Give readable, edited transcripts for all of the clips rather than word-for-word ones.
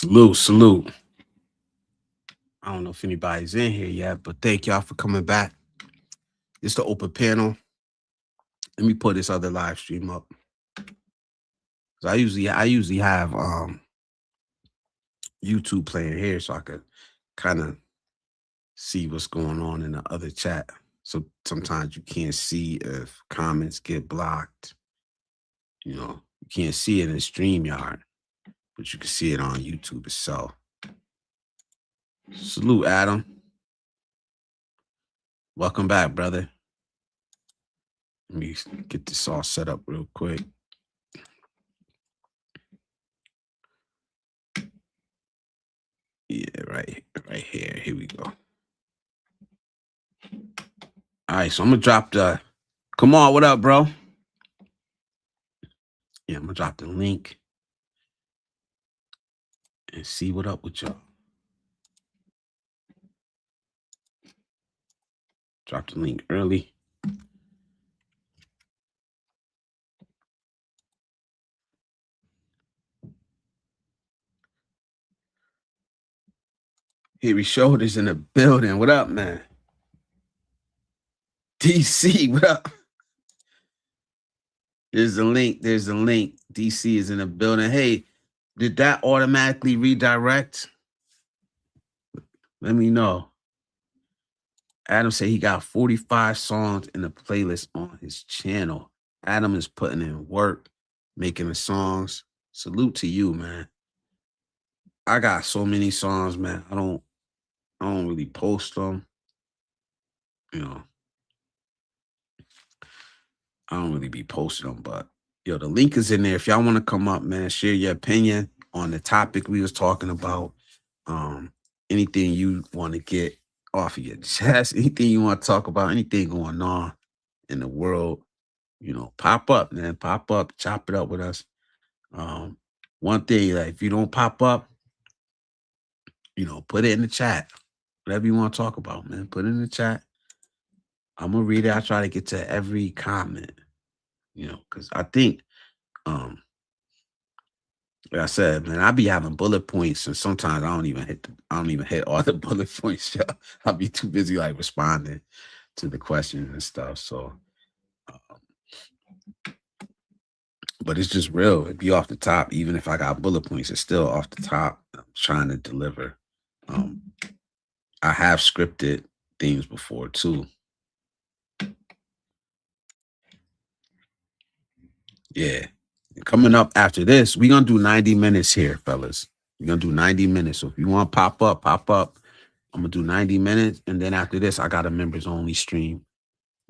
Salute, salute. I don't know if anybody's in here yet, but thank y'all for coming back. It's the open panel. Let me put this other live stream up. 'Cause I usually have YouTube playing here so I could kind of see what's going on in the other chat. So sometimes you can't see if comments get blocked. You can't see it in StreamYard, but you can see it on YouTube itself. Salute, Adam. Welcome back, brother. Let me get this all set up real quick. Yeah, right here. Here we go. All right, so I'm gonna drop the. Come on, what up, bro? Yeah, I'm gonna drop the link and see what up with y'all. Drop the link early. Here we Shoulders in the building. What up, man? DC, what up? There's the link. DC is in the building. Hey, did that automatically redirect? Let me know. Adam said he got 45 songs in the playlist on his channel. Adam is putting in work, making the songs. Salute to you, man. I got so many songs, man. I don't really post them. I don't really be posting them, but the link is in there. If y'all want to come up, man, share your opinion on the topic we was talking about. Anything you want to get off of your chest, anything you want to talk about, anything going on in the world, pop up, man. Pop up, chop it up with us. One thing, like if you don't pop up, put it in the chat. Whatever you want to talk about, man. Put it in the chat. I'm gonna read it. I try to get to every comment, because I think like I said, man, I be having bullet points, and sometimes I don't even hit all the bullet points. Yo. I'll be too busy like responding to the questions and stuff. So, but it's just real. It'd be off the top. Even if I got bullet points, it's still off the top. I'm trying to deliver. I have scripted things before too. Yeah. Coming up after this, we're gonna do 90 minutes here, fellas. We're gonna do 90 minutes. So if you want to pop up, pop up. I'm gonna do 90 minutes, and then after this, I got a members only stream,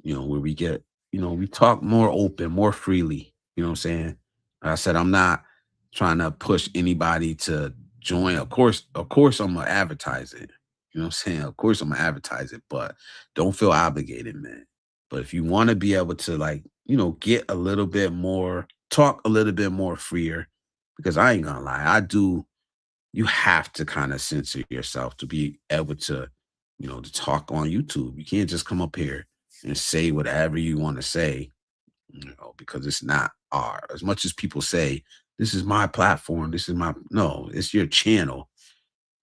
where we get, we talk more open, more freely. You know what I'm saying? Like I said, I'm not trying to push anybody to join. Of course, I'm gonna advertise it. You know what I'm saying? Of course, I'm gonna advertise it, but don't feel obligated, man. But if you want to be able to, like, get a little bit more, talk a little bit more freer, because I ain't gonna lie, you have to kind of censor yourself to be able to, to talk on YouTube. You can't just come up here and say whatever you want to say, because it's not our, as much as people say, this is my platform, no, it's your channel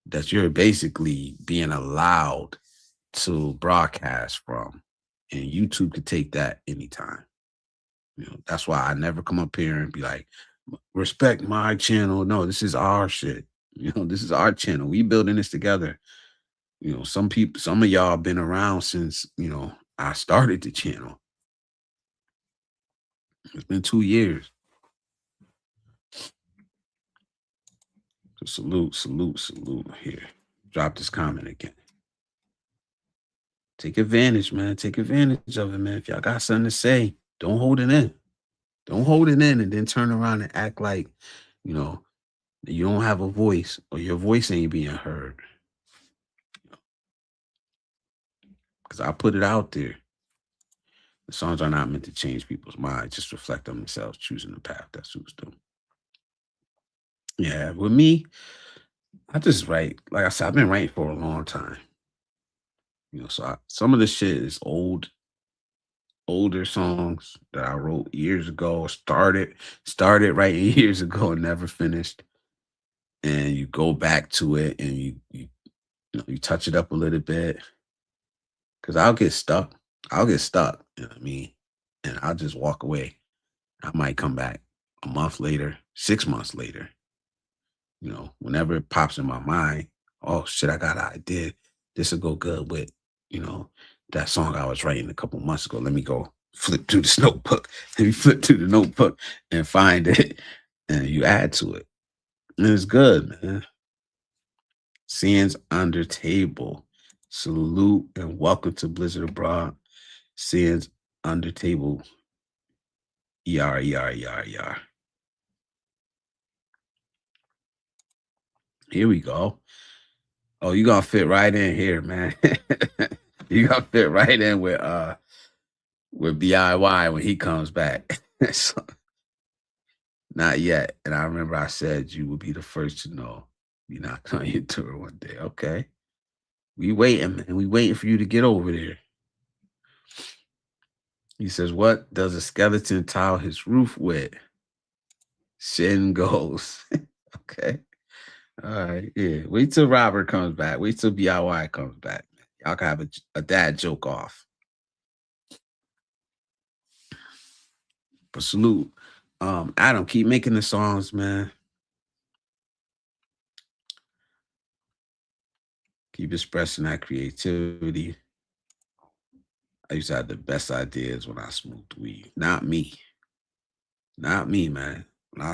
that you're basically being allowed to broadcast from. And YouTube could take that anytime. That's why I never come up here and be like, respect my channel. No, this is our shit. This is our channel. We building this together. Some of y'all been around since, I started the channel. It's been 2 years. So salute here. Drop this comment again. Take advantage, man. Take advantage of it, man. If y'all got something to say, don't hold it in. Don't hold it in and then turn around and act like, you don't have a voice, or your voice ain't being heard. Because I put it out there. The songs are not meant to change people's minds, just reflect on themselves, choosing the path that suits them. Yeah, with me, I just write. Like I said, I've been writing for a long time. So some of the shit is older songs that I wrote years ago. Started writing years ago and never finished. and you go back to it and you touch it up a little bit. Cause I'll get stuck. I'll get stuck. You know what I mean? And I'll just walk away. I might come back a month later, 6 months later, whenever it pops in my mind, oh shit, I got an idea. This will go good with, you know, that song I was writing a couple months ago. Let me go flip through this notebook. Let me flip through the notebook and find it. And you add to it. And it's good, man. Scenes under table. Salute and welcome to Blizzard Abroad. Scenes under table. ER, ER, ER, ER. Here we go. Oh, you gonna fit right in here, man. You gonna fit right in with DIY when he comes back. So, not yet. And I remember I said you would be the first to know. You're not on your tour one day. Okay. We waiting, man. We waiting for you to get over there. He says, what does a skeleton tile his roof with? Shin goes. Okay. All right. Yeah. Wait till Robert comes back. Wait till DIY comes back. Y'all can have a dad joke off. But salute. Adam, keep making the songs, man. Keep expressing that creativity. I used to have the best ideas when I smoked weed. Not me. Not me, man. When I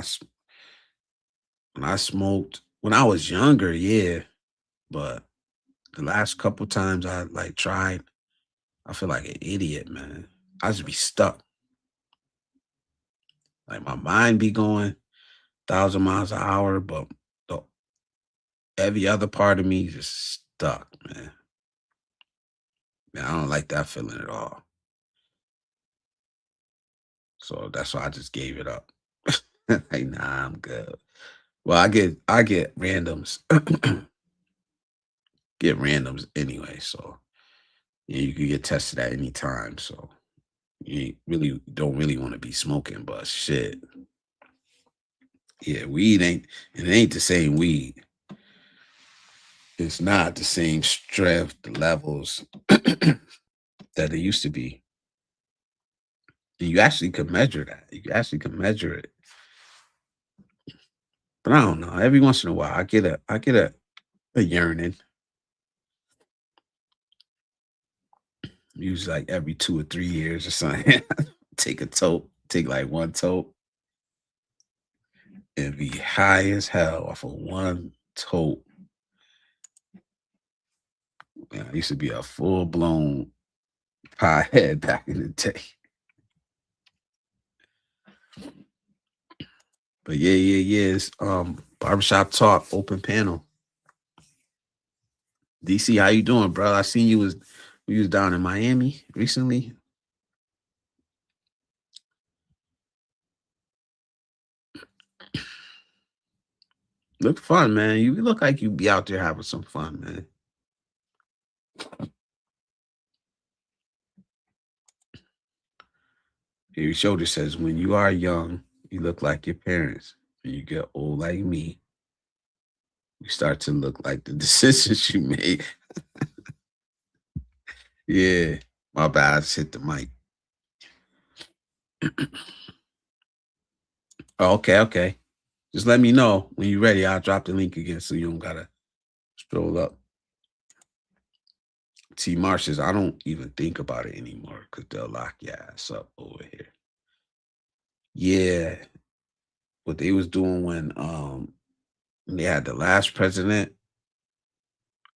smoked, when I was younger, yeah. But the last couple times I like tried, I feel like an idiot, man. I just be stuck. Like my mind be going 1,000 miles an hour, but the, every other part of me just stuck, man. Man, I don't like that feeling at all. So that's why I just gave it up. Like, nah, I'm good. Well, I get randoms, get randoms anyway. So yeah, you can get tested at any time. So you really don't really want to be smoking, but shit. Yeah, weed ain't it ain't the same weed. It's not the same strength, the levels that it used to be. And you actually could measure that. You actually can measure it. But I don't know. Every once in a while I get a yearning. Usually like every 2 or 3 years or something. Take a tote, take like one tote and be high as hell off of one tote. Man, I used to be a full blown pie back in the day. But yeah, yeah, yeah. It's Barbershop Talk, open panel. DC, how you doing, bro? I seen you was down in Miami recently. Look fun, man. You look like you be out there having some fun, man. Your shoulder says, when you are young, you look like your parents. When you get old like me, you start to look like the decisions you made. Yeah. My bad. I just hit the mic. Oh, okay, okay. Just let me know when you're ready. I'll drop the link again so you don't gotta scroll up. T Marsh says, I don't even think about it anymore because they'll lock your ass up over here. Yeah. What they was doing when they had the last president,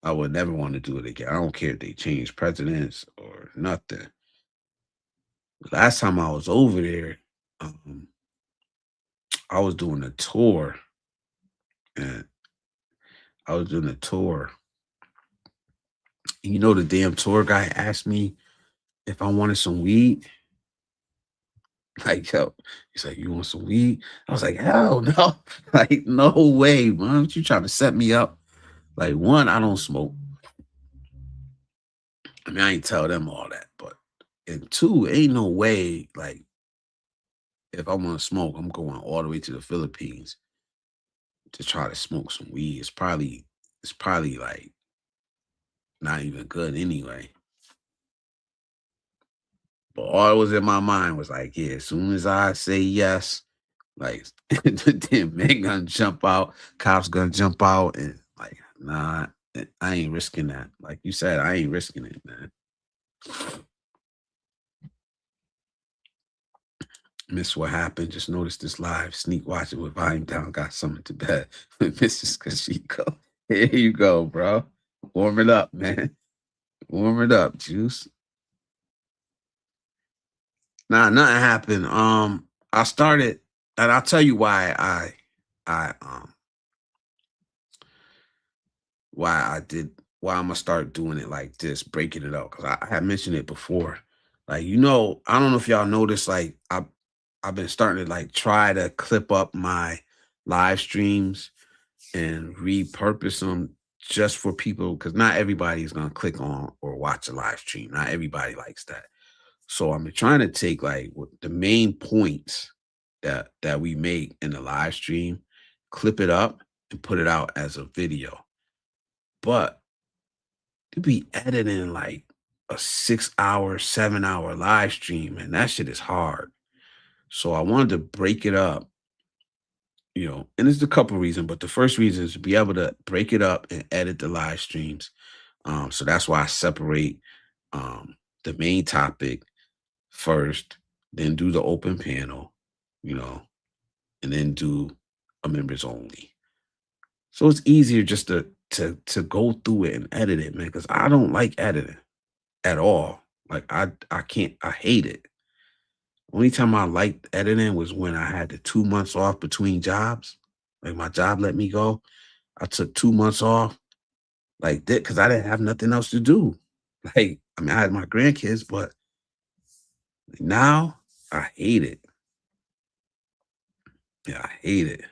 I would never want to do it again. I don't care if they change presidents or nothing. Last time I was over there, um, I was doing a tour, and I was doing a tour. And the damn tour guy asked me if I wanted some weed. Like, yo, he's like, you want some weed? I was like, hell no. Like, no way, man. What you trying to set me up? Like, one, I don't smoke. I mean, I ain't tell them all that, but and two, ain't no way, like, if I want to smoke, I'm going all the way to the Philippines to try to smoke some weed. It's probably like not even good anyway. But all that was in my mind was like, yeah, as soon as I say yes, like then men gonna jump out, cops gonna jump out, and like, nah, I ain't risking that. Like you said, I ain't risking it, man. Miss what happened. Just noticed this live. Sneak watch it with volume down. Got something to bed. Mrs. Kashiko. Here you go, bro. Warm it up, man. Warm it up, Juice. Nah, nothing happened. I started, and I'll tell you I why I did why I'm gonna start doing it like this, breaking it up. Cause I had mentioned it before. Like, I don't know if y'all noticed, like I've been starting to like try to clip up my live streams and repurpose them just for people because not everybody is gonna click on or watch a live stream. Not everybody likes that. So I'm trying to take like the main points that we make in the live stream, clip it up and put it out as a video. But to be editing like a 6 hour, 7 hour live stream, and that shit is hard. So I wanted to break it up, and there's a couple reasons, but the first reason is to be able to break it up and edit the live streams. So that's why I separate the main topic first, then do the open panel, you know, and then do a members only. So it's easier just to go through it and edit it, man, because I don't like editing at all. Like I can't I hate it. Only time I liked editing was when I had the 2 months off between jobs. Like my job let me go. I took 2 months off like that because I didn't have nothing else to do. Like, I mean, I had my grandkids, but now I hate it. Yeah, I hate it.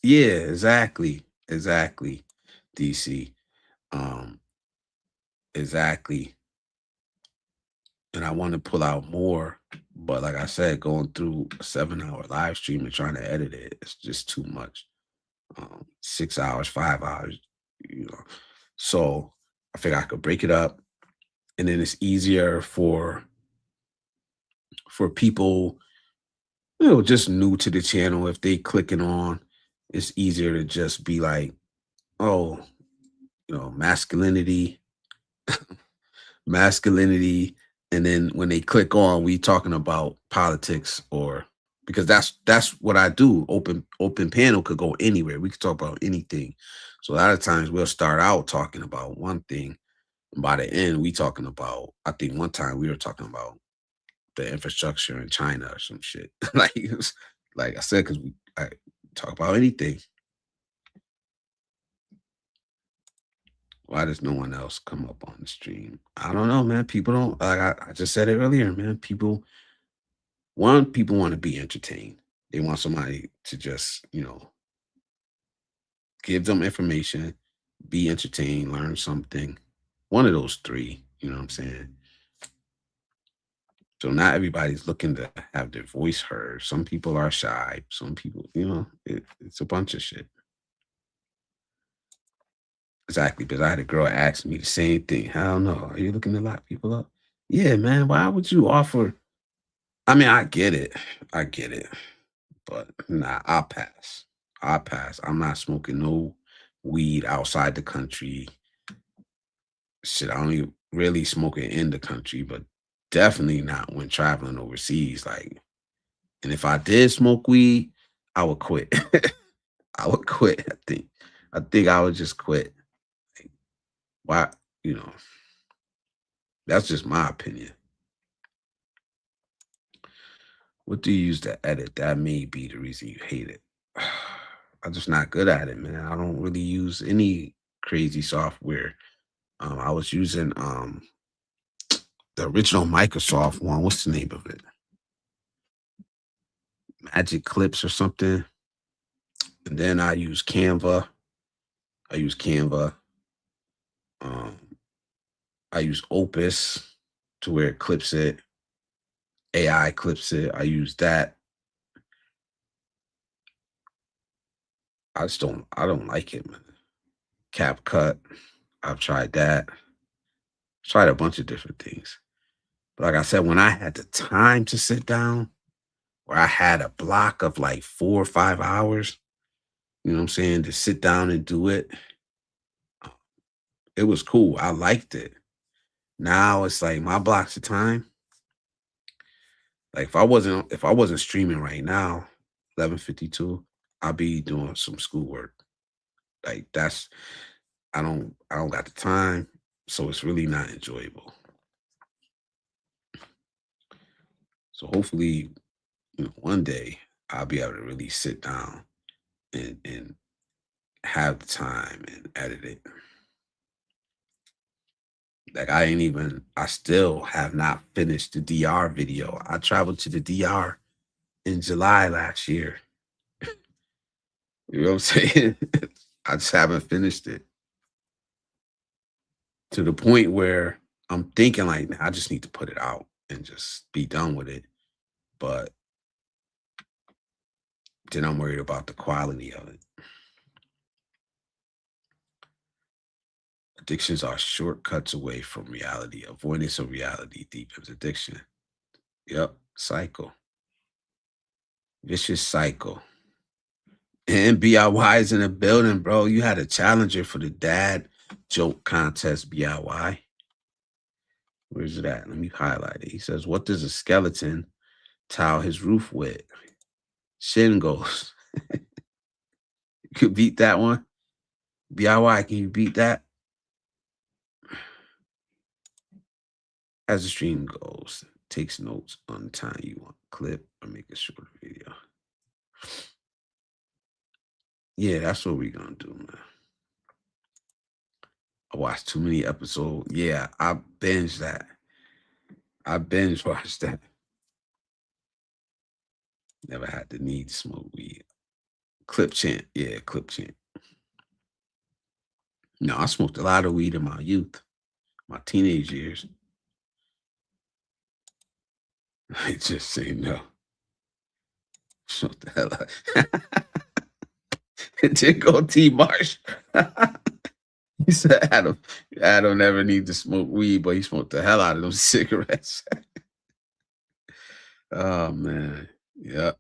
Yeah, exactly. Exactly. DC. Um, exactly. And I want to pull out more, but like I said, going through a 7 hour live stream and trying to edit it, it's just too much. 6 hours, 5 hours, you know. So I figure I could break it up, and then it's easier for people, just new to the channel. If they clicking on, it's easier to just be like, oh, masculinity, masculinity, and then when they click on, we talking about politics or because that's what I do. Open panel could go anywhere. We could talk about anything. So a lot of times we'll start out talking about one thing, and by the end we talking about. I think one time we were talking about the infrastructure in China or some shit. Like it was, like I said, because I talk about anything. Why does no one else come up on the stream? I don't know, man. People don't like I just said it earlier, man. People want to be entertained. They want somebody to just, give them information, be entertained, learn something. One of those three, you know what I'm saying? So not everybody's looking to have their voice heard. Some people are shy. Some people, it's a bunch of shit. Exactly. Because I had a girl ask me the same thing. Hell no. Are you looking to lock people up? Yeah, man. Why would you offer? I mean, I get it. I get it. But nah, I'll pass. I'll pass. I'm not smoking no weed outside the country. Shit, I don't even really smoke it in the country, but definitely not when traveling overseas. Like, and if I did smoke weed, I would quit. I would quit. I think I would just quit. Like, why? You know, that's just my opinion. What do you use to edit? That may be the reason you hate it. I'm just not good at it, man. I don't really use any crazy software. I was using the original Microsoft one. What's the name of it? Magic Clips or something. And then I use Canva. I use Canva. Um, I use Opus to where it clips it. AI clips it. I use that. I don't like it, man. Cap cut. I've tried that. Tried a bunch of different things. But like I said, when I had the time to sit down, where I had a block of like 4 or 5 hours, you know what I'm saying, to sit down and do it, uh, it was cool. I liked it. Now it's like my blocks of time. Like if I wasn't streaming right now, 11:52, I'll be doing some schoolwork. Like I don't got the time, so it's really not enjoyable. So hopefully, one day I'll be able to really sit down and have the time and edit it. Like I still have not finished the DR video. I traveled to the DR in July last year. You know what I'm saying? I just haven't finished it to the point where I'm thinking like, "Nah, I just need to put it out and just be done with it." But then I'm worried about the quality of it. Addictions are shortcuts away from reality. Avoidance of reality deepens addiction. Yep, cycle, vicious cycle. And BIY is in the building, bro. You had a challenger for the dad joke contest, BIY. Where's it at? Let me highlight it. He says, "What does a skeleton tile his roof with?" Shingles. You could beat that one. BIY, can you beat that? As the stream goes, takes notes on the time you want to clip or make a shorter video. Yeah, that's what we're gonna do, man. I watched too many episodes. Yeah, I binged that. I binge watched that. Never had the need to smoke weed. Clip chant. Yeah, clip chant. No, I smoked a lot of weed in my youth, my teenage years. I just say no. What the hell? It did go T Marsh. He said Adam never need to smoke weed, but he smoked the hell out of those cigarettes. Oh man. Yeah.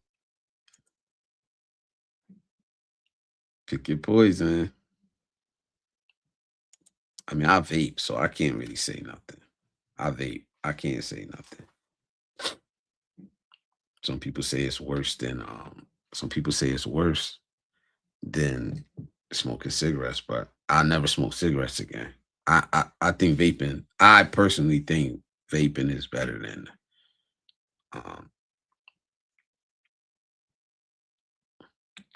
Pick your poison. I mean, I vape, so I can't really say nothing. I vape. I can't say nothing. Some people say it's worse than some people say it's worse than smoking cigarettes, but I never smoke cigarettes again. I think vaping, I personally think vaping is better than um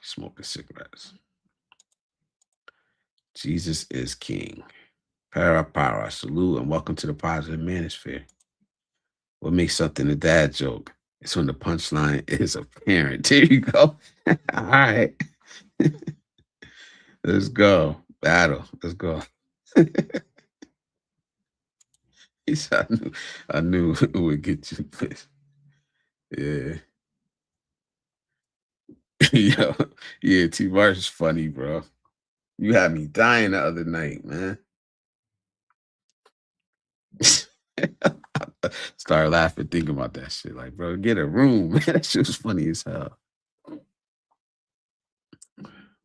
smoking cigarettes. Jesus is king. Para, salute and welcome to the positive manosphere. What makes something a dad joke? It's when the punchline is apparent. There you go. All right. Let's go. Battle. Let's go. He said, I knew it would get you. Yeah. Yo, yeah, T Marsh is funny, bro. You had me dying the other night, man. Started laughing, thinking about that shit. Like, bro, get a room, man. That shit was funny as hell.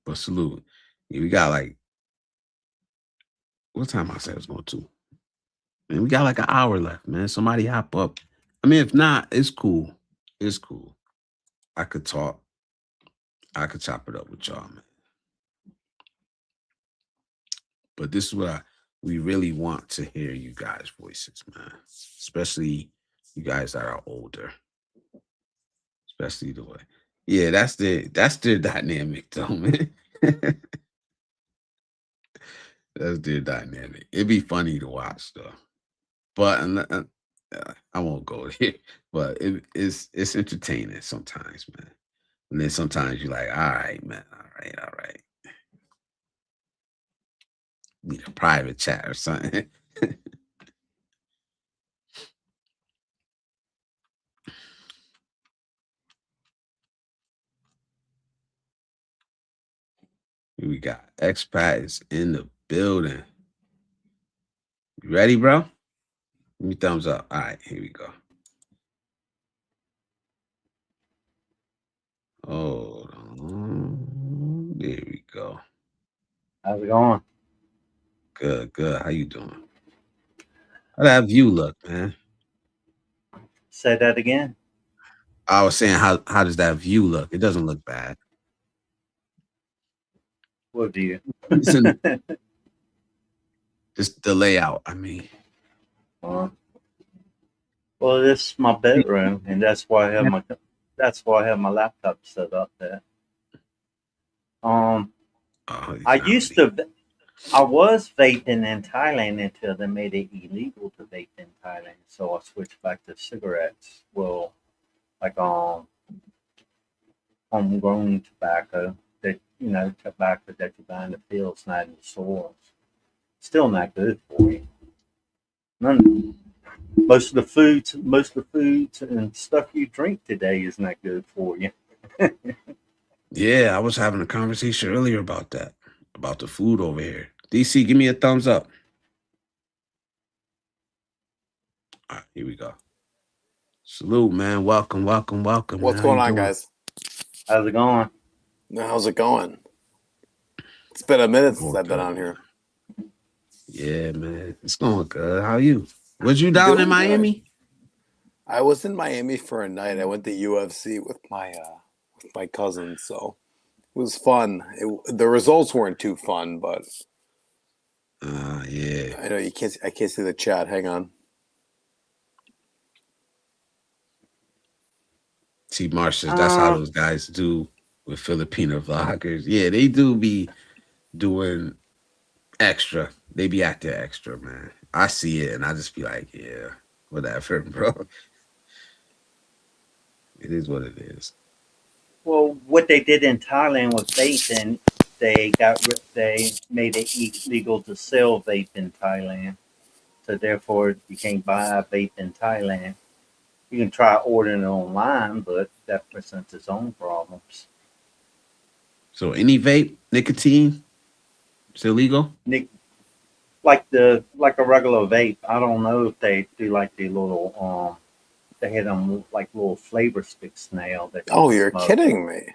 But salute. Yeah, we got like, what time I said I was going to? Man, we got like an hour left, man. Somebody hop up. I mean, if not, it's cool. It's cool. I could talk. I could chop it up with y'all, man. But this is what we really want to hear you guys' voices, man. Especially you guys that are older. Especially the way. Yeah, that's their dynamic though, man. That's their dynamic. It'd be funny to watch though. But I won't go there. But it's entertaining sometimes, man. And then sometimes you're like, all right, man, all right. Need a private chat or something. We got expat is in the building. You ready, bro? Give me thumbs up. All right, here we go. Hold on. There we go. How's it going? Good, good. How you doing? How that view look, man? Say that again. I was saying, how does that view look? It doesn't look bad. What do you? It's in just the layout. I mean, uh, well, this is my bedroom, and that's why I have my laptop set up there. Um, oh, I he's not used really. to. I was vaping in Thailand until they made it illegal to vape in Thailand, so I switched back to cigarettes. Well, like homegrown tobacco that tobacco that you buy in the fields, not in the stores. Still not good for you. None. Most of the foods and stuff you drink today is not good for you. Yeah, I was having a conversation earlier about that, about the food over here. DC, give me a thumbs up. All right, here we go. Salute, man. Welcome, welcome, welcome, man. What's How you going on, doing? guys? How's it going? How's it going? It's been a minute since Going I've been good, on man. here. Yeah, man. It's going good. How you? Was you down in Doing good. Miami? I was in Miami for a night. I went to UFC with my cousin, so it was fun. The results weren't too fun, but Yeah. I know I can't see the chat. Hang on. T. Marsh says that's how Uh, those guys do with Filipino vloggers. Yeah, they do be doing extra. They be acting extra, man. I see it and I just be like, yeah, whatever, bro. It is what it is. well, what they did in Thailand with vaping, they made it illegal to sell vape in Thailand. So therefore, you can't buy a vape in Thailand. You can try ordering it online, but that presents its own problems. So any vape, nicotine, it's illegal? Nick, like a regular vape, I don't know if they do like the little they had them like little flavor sticks now that you Oh, can you're smoke, kidding me.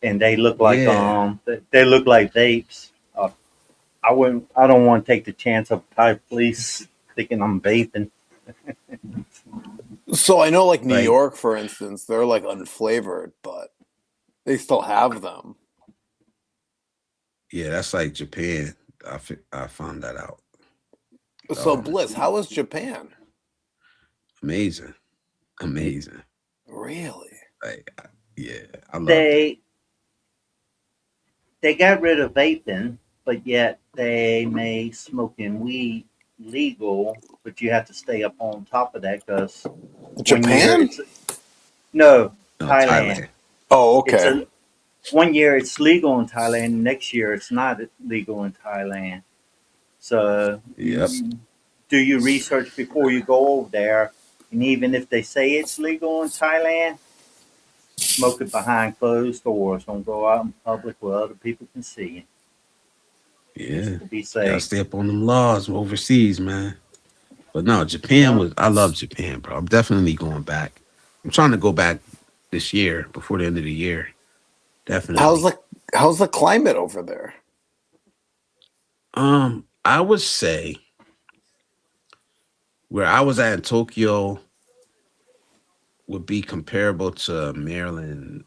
and they look like Yeah. they look like vapes. I don't want to take the chance of Thai police thinking I'm vaping. So I know, like New Like, York, for instance, they're like unflavored, but they still have them. yeah, that's like Japan. I found that out. So Um, Bliss, how was Japan? amazing. Amazing. Really? Like, yeah, I loved it. They they got rid of vaping, but yet they made smoking weed legal. But you have to stay up on top of that because one year Japan? it's no No, Thailand. Thailand. Oh, It's okay. a one year it's legal in Thailand. Next year it's not legal in Thailand. So Yep. do your research before you go over there. And even if they say it's legal in Thailand, smoke it behind closed doors. Don't go out in public where other people can see you, just Yeah. to be You gotta safe. stay up on them laws overseas, man. But no, Japan Yeah. was I love Japan, bro. I'm definitely going back. I'm trying to go back this year before the end of the year. How's Definitely. the how's the climate over there? I would say where I was at in Tokyo would be comparable to Maryland,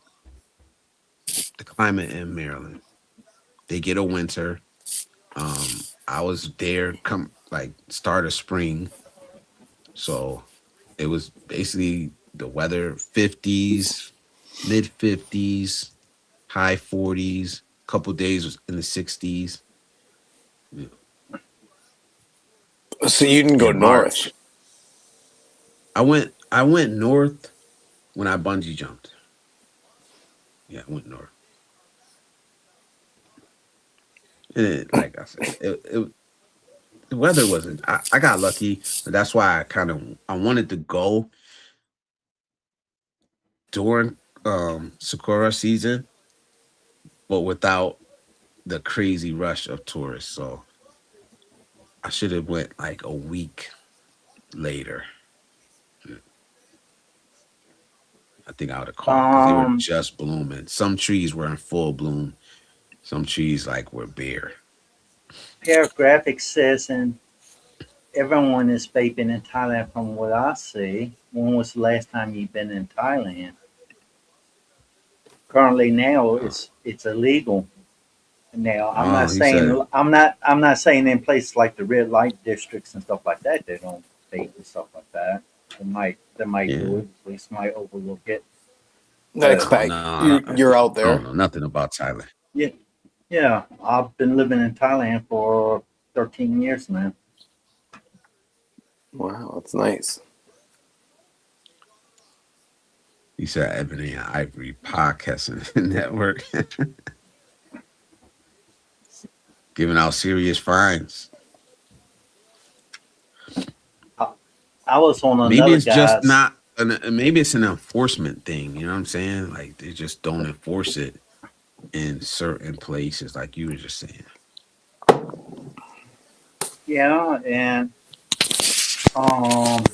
the climate in Maryland. They get a winter. I was there come like start of spring. So it was basically the weather 50s, mid 50s, high 40s, couple days was in the 60s. Yeah. So you didn't go In north. March. I went north when I bungee jumped. Yeah, I went north. And like I said, the weather wasn't I got lucky, but that's why I wanted to go during Sakura season, but without the crazy rush of tourists. So I should have went like a week later. I think I would have caught because they were Um, just blooming. Some trees were in full bloom. Some trees like were bare. Paragraphic says, and everyone is vaping in Thailand from what I see. When was the last time you've been in Thailand? Currently now Uh, it's illegal. Now oh, he said, I'm not saying in places like the red light districts and stuff like that they don't vape and stuff like that. They might yeah. do it, police might overlook it. That's But Oh back. no, You're out I don't there. know nothing about Thailand. yeah, yeah, I've been living in Thailand for 13 years now. Wow, that's nice. He said Ebony and Ivory podcasting network giving out serious fines. I, I was on Maybe another it's just guy's. not. Maybe it's an enforcement thing. You know what I'm saying? Like they just don't enforce it in certain places, like you were just saying. Yeah, and um,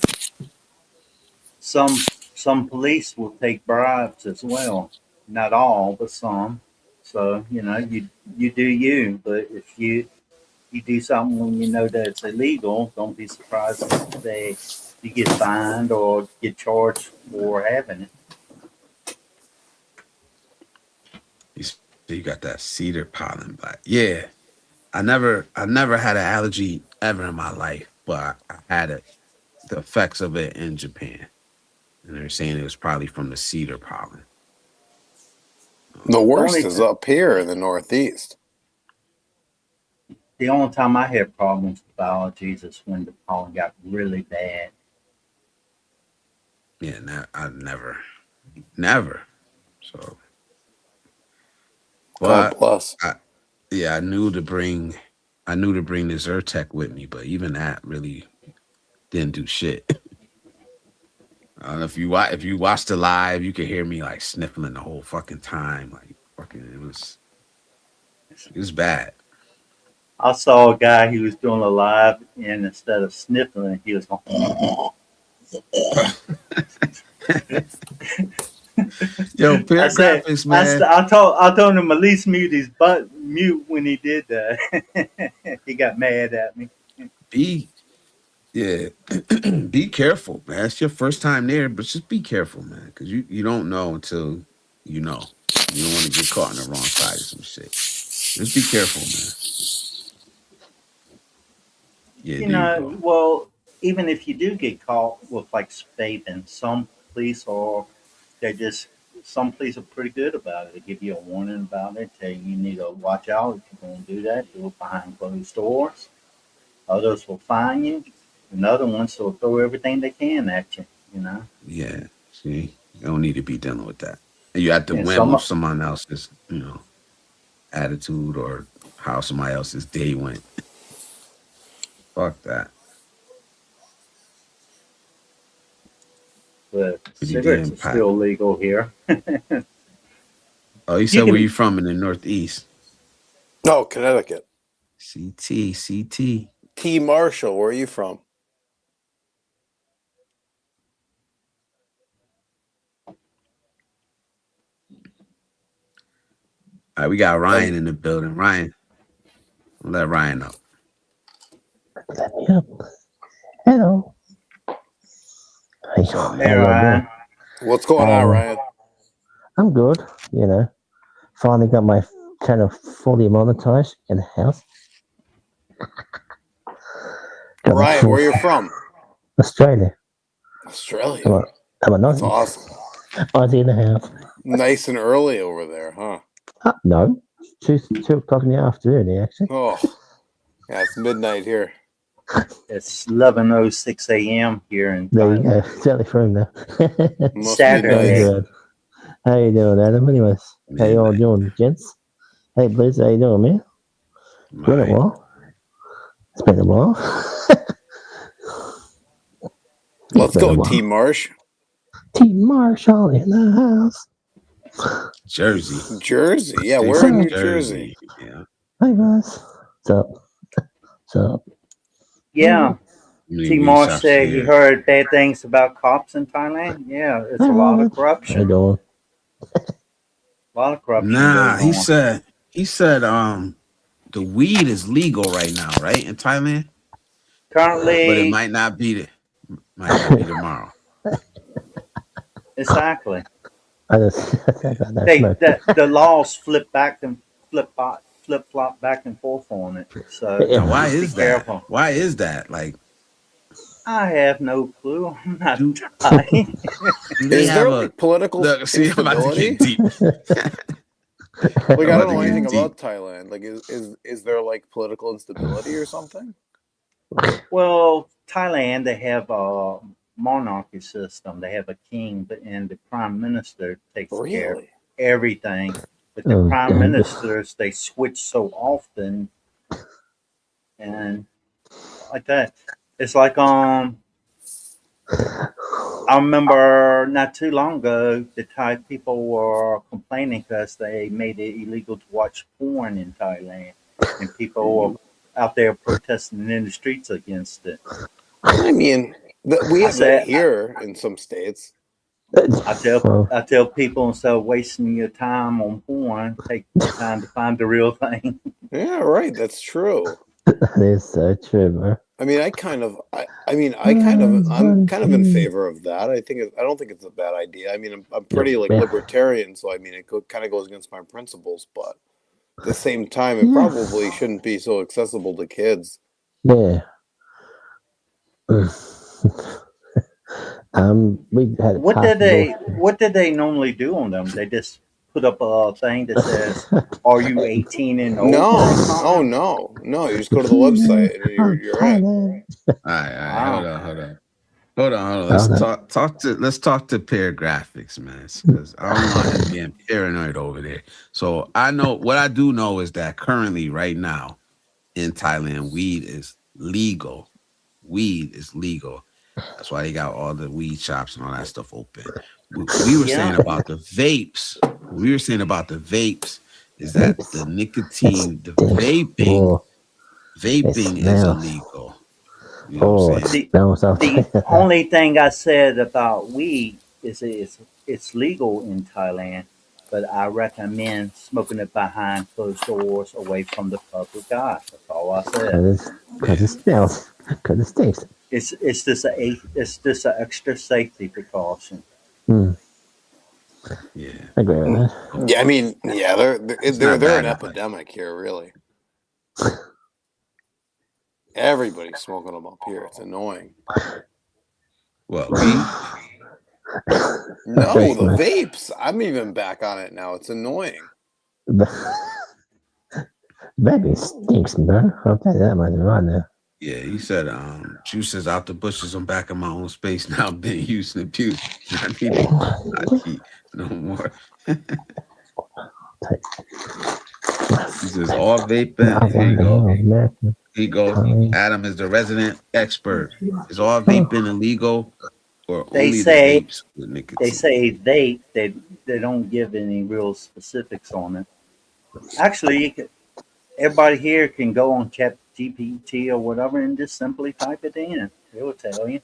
some police will take bribes as well. Not all, but some. So you do you. But if you do something when you know that it's illegal, don't be surprised if you get fined or get charged for having it. You see, you got that cedar pollen black. Yeah, I never had an allergy ever in my life, but I had it, the effects of it in Japan, and they're saying it was probably from the cedar pollen. The The worst only is th- up here in the Northeast. the only time I had problems with allergies is when the pollen got really bad. Yeah, I never. So, God but bless. I, yeah, I knew to bring the Zyrtec with me, but even that really didn't do shit. I don't know if you watched the live, you could hear me like sniffling the whole fucking time. Like fucking, it was bad. I saw a guy he was doing a live, and instead of sniffling, he was going. Yo, I Peer said, Graphics, man. I told him at least mute when he did that. He got mad at me. Be yeah, be careful, man. It's your first time there, but just be careful, man, because you don't know until you know. You don't want to get caught on the wrong side of some shit. Just be careful, man. Yeah, there you go. Well, even if you do get caught with like spaving, they just some police are pretty good about it. They give you a warning about it, tell you need to watch out if you're going to do that. Do it behind closed doors. Others will fine you, and other ones will throw everything they can at you. You know, Yeah, see, you don't need to be dealing with that. And you have to and whim of someone else's, attitude or how somebody else's day went. Fuck that. but Pretty cigarettes damn are pot. still legal here. Oh, you You said where you can, from in the Northeast? No, Connecticut. CT, CT. T. Marshall, where are you from? All right, we got Um, Ryan in the building. Ryan, let Ryan up. Yep. Hello. Hey, what's up, how hey man? you doing? Ryan, What's going on, Ryan? I'm good. Finally got my channel fully monetized in the house. Got my Ryan, full where you from? Australia. Australia. I'm a That's Aussie. awesome. Aussie in the house. Nice and early over there, huh? No, 2 o'clock in the afternoon here, actually. Oh, yeah, it's midnight here. it's 11:06 a.m. here in There you go. Thailand. It's early for him now. Must be How you nice. Saturday. doing? How you doing, Adam? Anyways, how you all Midnight. doing, gents? Hey, Blizz, how you doing, man? All Been a right. while. It's been a while. Let's Been a go, while. T. Marsh. T. Marshall in the house. Jersey. Jersey. Yeah, They we're in from New Sorry. Jersey. Jersey. Yeah. Hi guys. What's up? What's up? Yeah. Many T. weed Marsh shops said he here. heard bad things about cops in Thailand. Yeah, it's Hi a lot of Robert. How you corruption. doing? A lot of corruption Nah, goes on. he said the weed is legal right now, right? In Thailand, but it Currently, might not be tomorrow. exactly. I just I got that They smoke. the laws flip flop back and forth on it. So Now, Yeah. why just be is that? careful. Why is that? Like, I have no clue. I'm not do Thai. do they Is have there a like political look? See, I'm about to get instability? deep. Like I'm I about don't to know anything get about deep. Thailand. Like is there like political instability or something? Well, Thailand, they have a monarchy system. They have a king, and the prime minister takes care of Really? everything. But the Oh, prime damn. ministers, they switch so often and like that. It's like I remember not too long ago, the Thai people were complaining because they made it illegal to watch porn in Thailand, and people were out there protesting in the streets against it. I mean, we I have that said, here in some states. Well, I tell people instead of wasting your time on porn, take the time to find the real thing. Yeah, right. That's true. that is so true, bro. I mean, I'm One, kind of in two. favor of that. I don't think it's a bad idea. I mean, I'm Yep. pretty like Yeah. libertarian, so I mean, kind of goes against my principles, but at the same time, it Yeah. probably shouldn't be so accessible to kids. Yeah. We had a possible. What did they normally do on them? They just put up a thing that says, "Are you 18 and over?" or No, oh something. no, you just go to the Kingdom website and of you're in. Thailand. All right, hold Wow. on, hold on. Hold on, hold on. Oh, no. Let's talk to Peer Graphics, man, because I don't want him being paranoid over there. So I know what I do know is that currently, right now, in Thailand, weed is legal. Weed is legal. That's why they got all the weed shops and all that stuff open. We were saying Yeah. about the vapes. What we were saying about the vapes is that the It's, it's nicotine, the stinks. Oh, it vaping is smells. illegal. You know what I'm Oh, it saying? The smells. I'll tell the you that. only thing I said about weed is it's legal in Thailand, but I recommend smoking it behind closed doors, away from the public eye. That's all I said. Cause Yeah, it smells. Cause it stinks. It's just an extra safety precaution. Hmm. yeah. I agree with Mm, that. Yeah, I mean, yeah, It's not they're an bad advice. epidemic here, really. Everybody's smoking them up here. It's annoying. What, weed? No, Trust the me. vapes. I'm even back on it now. It's annoying. Baby stinks, bro. I'll tell you that much right now. Yeah, he said, juices out the bushes. I'm back in my own space now. Being used and abused. I need to not eat no more. Take, He says, take all I vaping. Here you wonder go. how American Here you go. time. Adam is the resident expert. Is all Oh, vaping illegal or They only the say vapes with they nicotine? say they don't give any real specifics on it. Actually, everybody here can go on Chat GPT or whatever and just simply type it in. It will tell you.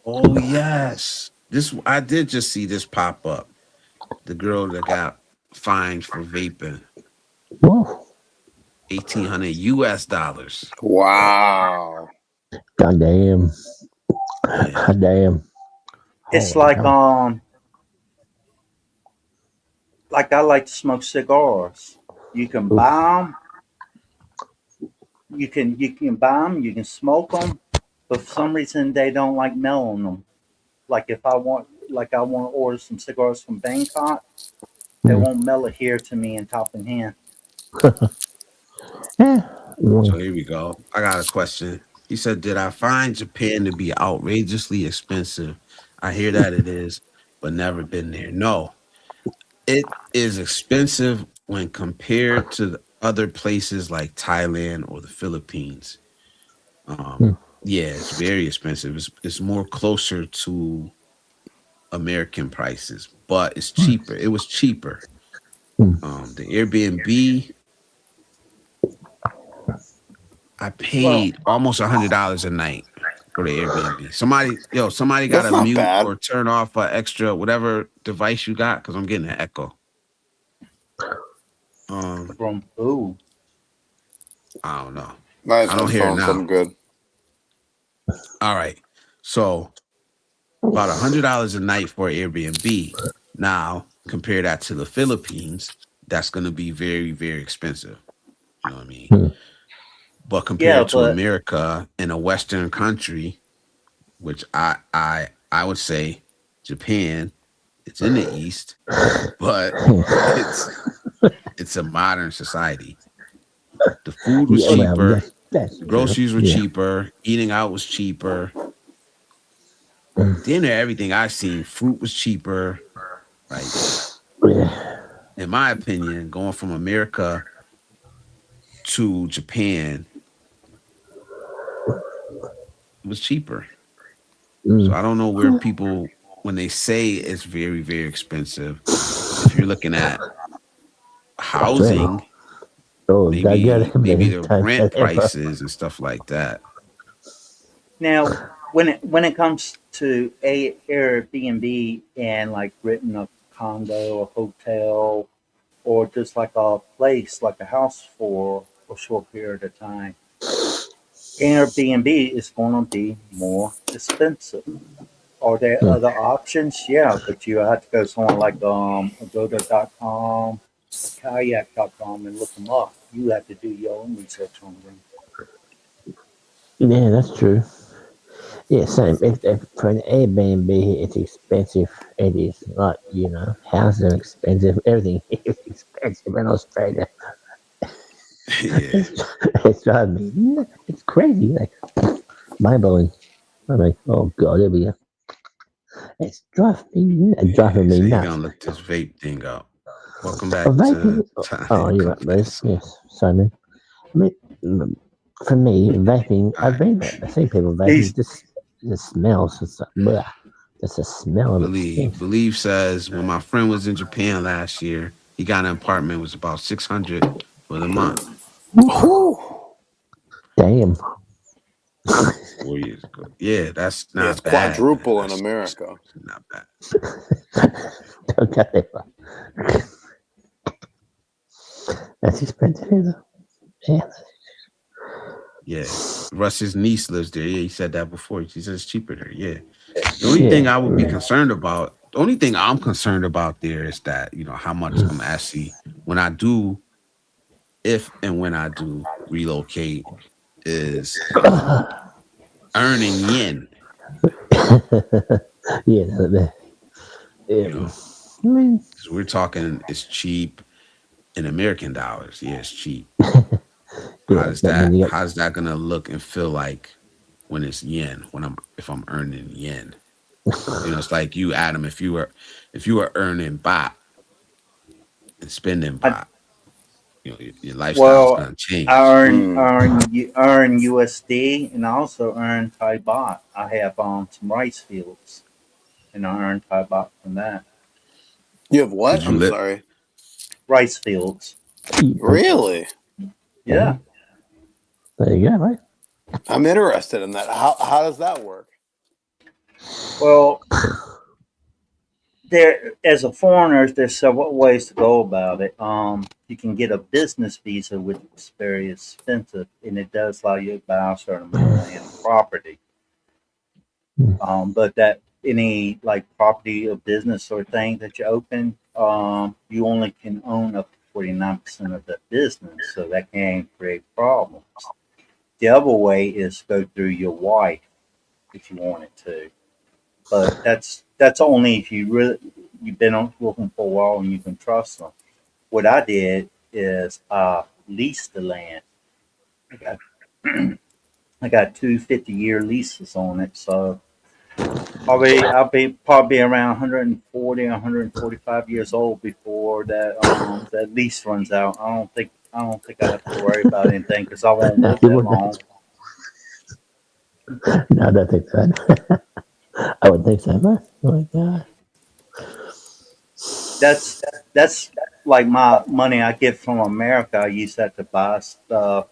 Oh, yes. This I did just see this pop up. The girl that got fined for vaping. whoa. 1,800 US dollars. Wow. Goddamn. Yeah. Goddamn. It's Holy hell. like I like to smoke cigars. You can Oof. buy them. You can buy them. You can smoke them. But for some reason, they don't like melting them. Like if I want to order some cigars from Bangkok, they Hmm. won't mail it here to me in top in hand. Yeah. Mm. So here we go. I got a question. He said, did I find Japan to be outrageously expensive? I hear that it is, but never been there. No, it is expensive when compared to the other places like Thailand or the Philippines. Hmm. Yeah, it's very expensive. It's more closer to American prices, but it's cheaper. It was cheaper. The Airbnb, I Well, paid almost $100 a night for the Airbnb. Somebody got That's to not mute bad. or turn off an extra whatever device you got because I'm getting an echo. from who? I don't know. My I don't hear it headphones, now. I'm good. All right. So about $100 a night for Airbnb. Now compare that to the Philippines. That's going to be very, very expensive. You know what I mean? But Yeah, compared to but America in a Western country, which I would say Japan, it's in the East, but it's it's a modern society. The food was Yeah, well, cheaper, that's the true. groceries were Yeah. cheaper, eating out was cheaper. Mm. Dinner, everything I seen, fruit was cheaper. Like, Yeah. in my opinion, going from America to Japan, it was cheaper. So Mm. I don't know where people when they say it's very, very expensive, if you're looking at That's right. housing, Oh, that good. maybe Many the times rent ever. prices and stuff like that. now when it comes to a Airbnb and like renting a condo, a hotel, or just like a place, like a house for a short period of time, Airbnb is going to be more expensive. Are there Mm. other options? Yeah, but you have to go somewhere like agoda.com, kayak.com and look them up. You have to do your own research on them. Yeah, that's true. Yeah, same. If for an Airbnb, it's expensive. It is like houses are expensive. Everything is expensive in Australia. Yeah. It's driving me. It's crazy. Like mind blowing. I'm like, oh god, here we go. Yeah. Driving me So you're gonna nuts. look this vape thing up. Welcome Oh, back to vaping. Oh, Time you're right, buddy. Compass. Yes, sorry, man. I mean, for me, vaping. All I've right. been. I see people vaping. These Just the smells. It's like, bleh. Just the smell of it Believe. stinks. Believe says when my friend was in Japan last year, he got an apartment, it was about 600 for the month. Whew. Damn. 4 years ago. Yeah, that's Yeah, it's not bad, man. quadruple in That's America. not bad. Don't cut that one. That's expensive. Yeah. Yeah. Russ's niece lives there. Yeah, he said that before. She says it's cheaper there. Yeah. The only thing Yeah. I would be concerned about, the only thing I'm concerned about there is that, how much I'm actually, when I do, if and when I do relocate, is earning yen, Yeah. you Yeah. know, I mean, because we're talking it's cheap in American dollars. Yeah, it's cheap. yeah. That means you got. How's that gonna look and feel like when it's yen, if I'm earning yen? It's like you, Adam, if you were earning baht and spending I, baht, your lifestyle is well, gonna I change. earn USD and I also earn Thai baht. I have some rice fields and I earn Thai baht from that. You have Did what? you I'm live? sorry. Rice fields. Really? Yeah. There you go, right? I'm interested in that. How does that work? Well, there as a foreigner, there's several ways to go about it. You can get a business visa, which is very expensive, and it does allow you to buy a certain amount of land and property. But that any like property or business or thing that you open, you only can own up to 49% of the business, so that can create problems. The other way is go through your wife if you wanted to, but that's only if you've been on looking for a while and you can trust them. What I did is lease the land. I got I got two 50-year leases on it, so I'll be around 140, 145 years old before that lease runs out. I don't think I have to worry about anything because I won't No, live you that wouldn't. long. No, I don't think so. I would think so, man. Oh my god. That's that's like my money I get from America, I use that to buy stuff,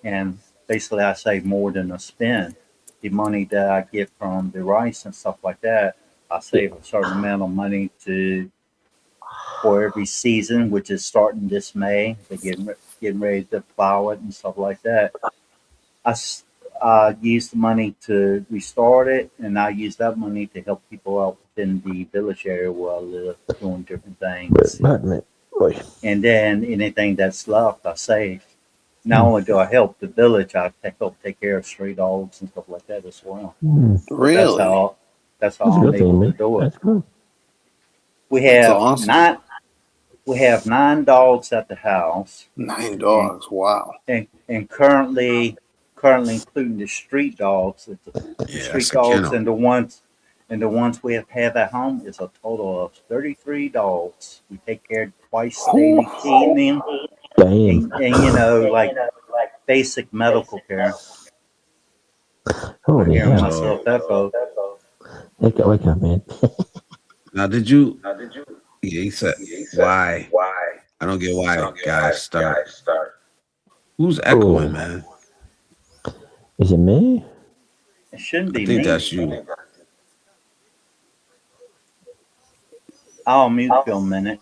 and basically I save more than I spend. The money that I get from the rice and stuff like that, I Yeah. save a certain amount of money to for every season, which is starting this May. They're getting ready to plow it and stuff like that. I use the money to restart it, and I use that money to help people out within the village area where I live, doing different things. Pardon me. Oi. And then anything that's left, I save. Not Mm. only do I help the village, I help take care of stray dogs and stuff like that as well. Mm. But that's Really? how That's a I'm good thing, able to man. do it. That's good. We That's have awesome. nine we have 9 dogs at the house, 9 and dogs. Wow. currently including the street dogs. The Yeah, street that's a dogs kennel. and the ones we have at home is a total of 33 dogs. We take care of twice Whew. daily feeding Damn. and like basic medical care. I'm Holy hearing hell. myself echo. Wake up, man. Now, did you? Yeah, he said, "Why? I don't get why guys start. Who's echoing, Oh, man? is it me? It shouldn't I be think me. that's you. I'll mute for a minute.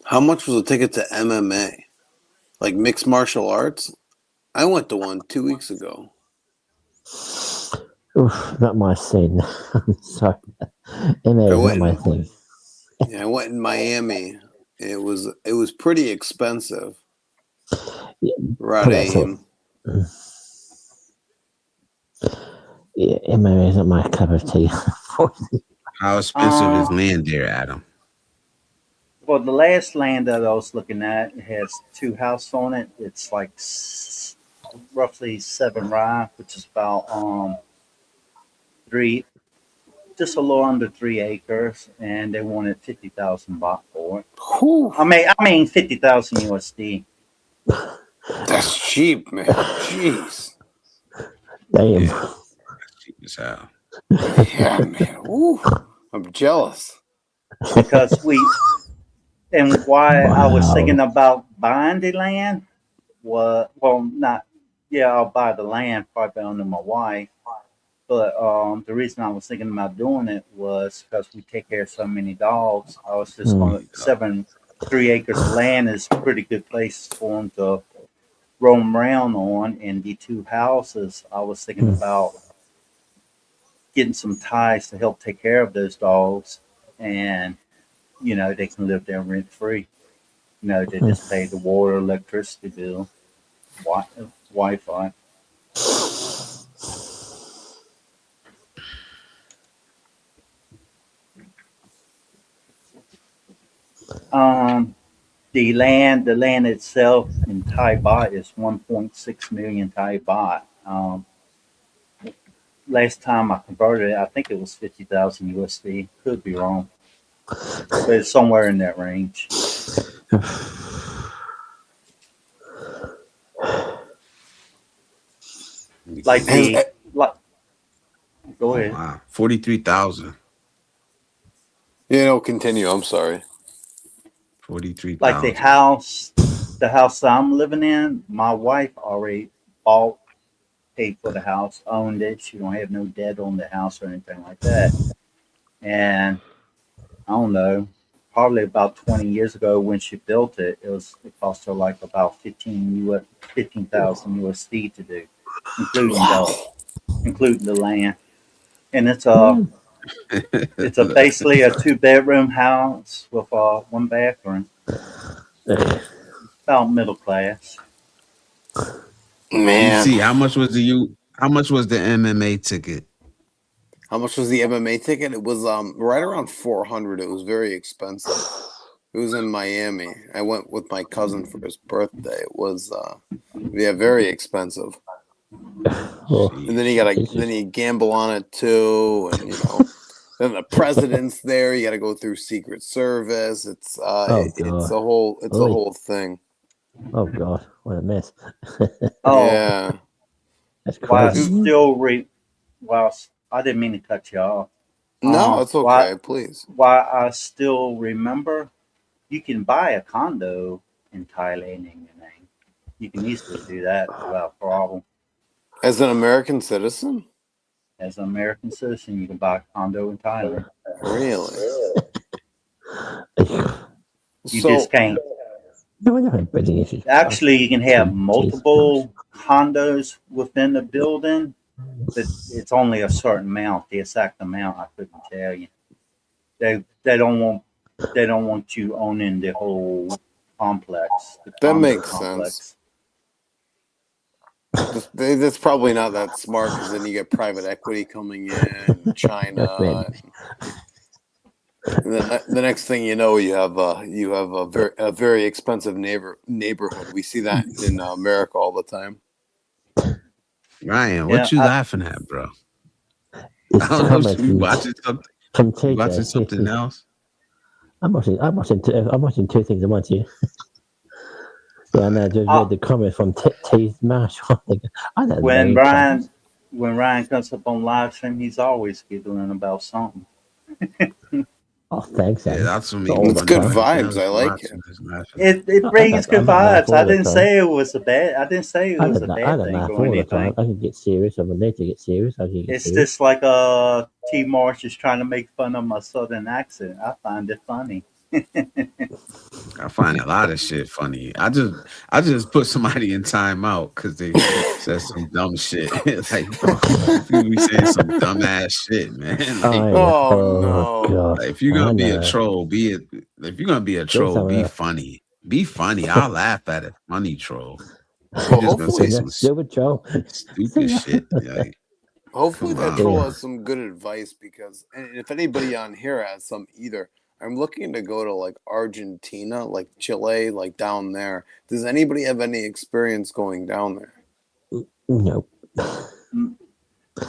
How much was a ticket to MMA? Like mixed martial arts? I went to one 2 weeks ago. Oof, not my scene. I'm sorry. MA I is not went my in, thing. yeah, I went in Miami. It was pretty expensive. Yeah, Right, put that sort. aim. Yeah, MA is not my cup of tea. How expensive is Um, land there, Adam? well, the last land that I was looking at it has 2 houses on it. It's like roughly 7 rye, which is about three, just a little under 3 acres, and they wanted 50,000 baht for it. Whew. I mean 50,000 USD. That's cheap, man. Jeez. Damn. Yeah, that's cheap as hell. Yeah, man. Woo. I'm jealous. Because and why I was thinking Wow. about buying the land was, well, not, yeah, I'll buy the land probably under my wife. But the reason I was thinking about doing it was because we take care of so many dogs. I was just Mm. going to 3 acres of land is a pretty good place for them to roam around on. And the 2 houses, I was thinking Mm. about getting some ties to help take care of those dogs, and they can live there rent free. They just pay the water, electricity bill, Wi-Fi. Um, the land itself in Thai baht is 1.6 million Thai baht. Last time I converted it, I think it was 50,000 USD. Could be wrong, but it's somewhere in that range. Like And the like, go Oh ahead. wow, 43,000. continue. I'm sorry. Like 43,000. the house that I'm living in, my wife already bought, paid for the house, owned it. She don't have no debt on the house or anything like that. And I don't know, probably about 20 years ago when she built it, it cost her like about 15,000 USD to do, including Wow. the land. And Mm. it's a basically a 2 bedroom house with 1 bathroom. About middle class. Man. DC, how much was the MMA ticket? How much was the MMA ticket? It was right around 400. It was very expensive. It was in Miami. I went with my cousin for his birthday. It was very expensive. Oh, And then you gamble on it too, and then the president's there. You got to go through Secret Service. It's oh it's god. a whole Oi. thing. Oh god. What a mess. Oh, Yeah. That's while crazy. still, I didn't mean to cut you off. No, it's Why okay. Please. why I still remember, you can buy a condo in Thailand in your name. You can easily do that without problem. As an American citizen, As an American citizen, you can buy a condo in Thailand. really? You just So can't. No, no, but the issue. Actually, you can have Jesus Christ. multiple condos within the building, but it's only a certain amount. The exact amount I couldn't tell you. They don't want you owning the whole complex, the that condo makes sense. complex. That's probably not that smart because then you get private equity coming in, That's China, bad. and then the next thing you know, you have a very expensive neighborhood. We see that in America all the time. Ryan, Yeah, what you laughing at, bro? I It's don't know. Thomas You watching something? from You Teacher. watching something else? I'm watching two things at once here. Yeah, and I just uh, read the comment from T's Marshall. I don't when know, Ryan Thomas. when Ryan comes up on live stream, he's always giggling about something. Oh, thanks, Yeah, Adam. that's what Not made all me It's the good wonder. time. Like, vibes. damn, I if like it. Watson is laughing. It brings good I don't vibes. laugh all I the didn't time. say it was a bad. I didn't say it was a I bad don't thing laugh or all the time. anything. I can get serious. If I need to get serious, I can get It's serious. just like T. Marsh is trying to make fun of my southern accent. I find it funny. I find a lot of shit funny. I just put somebody in timeout because they said some dumb shit. Like, bro, people be saying some dumbass shit, man. Like, I know. Oh Oh no. God, if you're I gonna be a know. troll, if you're gonna be a There's troll, some be funny. Be funny. I'll laugh at a funny troll. If you're Well, just gonna hopefully say see some that stupid Joe. See stupid that? shit, like, Hopefully come that on, troll Yeah. has some good advice because and if anybody on here has some either, I'm looking to go to like Argentina, like Chile, like down there. Does anybody have any experience going down there? No.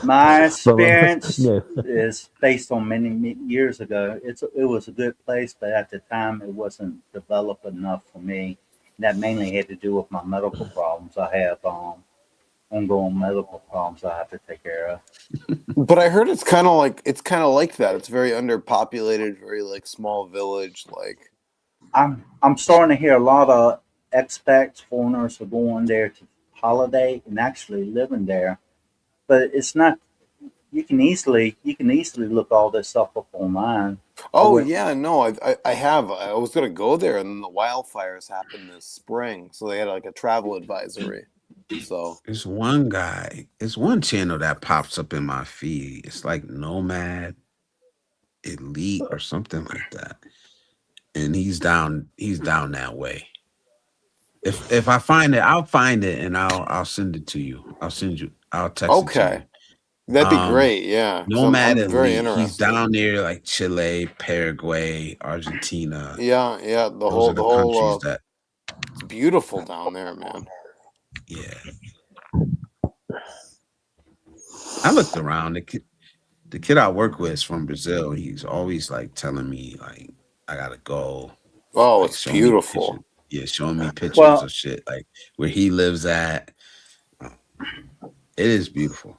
My But experience no. is based on many years ago. It was a good place, but at the time it wasn't developed enough for me. That mainly had to do with my medical problems. I have ongoing medical problems I have to take care of. But I heard it's kind of like that. It's very underpopulated, very like small village, like I'm starting to hear a lot of expats, foreigners are going there to holiday and actually living there. But it's not. You can easily look all this stuff up online. I oh went yeah, no, I have. I was gonna go there, and then the wildfires happened this spring, so they had like a travel advisory. So it's one guy, it's one channel that pops up in my feed. It's like Nomad Elite or something like that. And he's down that way. If I find it, I'll find it and I'll send it to you. I'll text it to you. okay, that'd be Um great. Yeah, because Nomad I'm very Elite. He's interested. down there like Chile, Paraguay, Argentina. Yeah, yeah. The Those whole are the the whole countries that, it's beautiful down there, man. yeah. I looked around. The kid I work with is from Brazil. He's always like telling me like I gotta go, Oh, like it's showing me pictures. beautiful. Yeah, showing me pictures well. of shit like where he lives at. Uh, It is beautiful.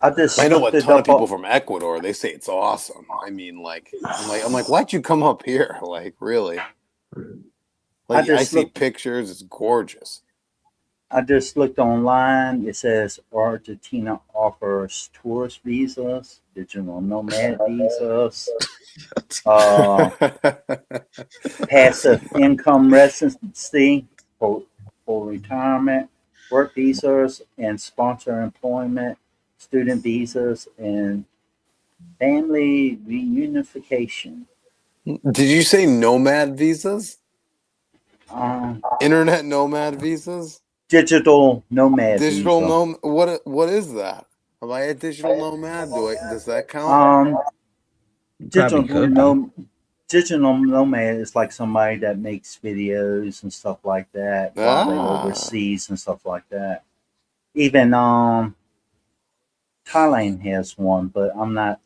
I just I know a looked it ton of up. people from Ecuador. They say it's awesome. I mean, like, I'm like, why'd you come up here? Like, really? I Like, I just see looked. pictures. It's gorgeous. I just looked online. It says Argentina offers tourist visas, digital nomad visas, uh, passive income residency for, for retirement, work visas, and sponsor employment, student visas, and family reunification. Did you say nomad visas? Um, Internet nomad visas? Digital nomad Digital visa. nom? What is that? Am I a digital nomad? Does that count? Um, You probably digital could be. nom- Digital nomad is like somebody that makes videos and stuff like that while they Ah, overseas and stuff like that. Even Thailand has one, but I'm not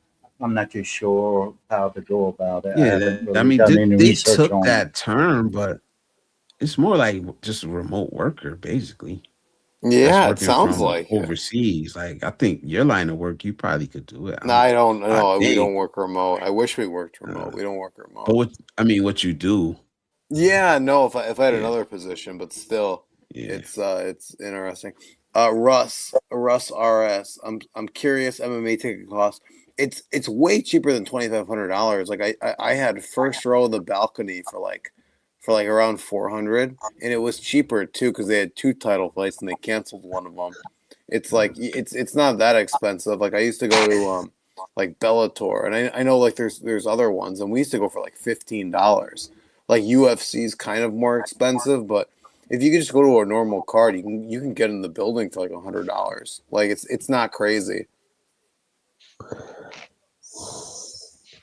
too sure how to go about it. I Yeah, haven't I really mean, done any they research took on it. that term, but it's more like just a remote worker, basically. that's Yeah, it working sounds from like it. overseas. Like I think your line of work, you probably could do it. No, I don't I know. We think. don't work remote. I wish we worked Uh, remote. We don't work but remote. what I mean, what you do? Yeah, no, if I had Yeah, another position, but still, yeah. it's interesting. Russ RS. I'm curious. MMA ticket cost. It's way cheaper than $2,500. Like I had first row of the balcony for like around 400, and it was cheaper too because they had two title fights and they canceled one of them. It's like it's not that expensive. Like I used to go to like Bellator, and I know like there's other ones, and we used to go for like $15. Like UFC is kind of more expensive, but if you could just go to a normal card, you can get in the building for like $100. Like it's not crazy,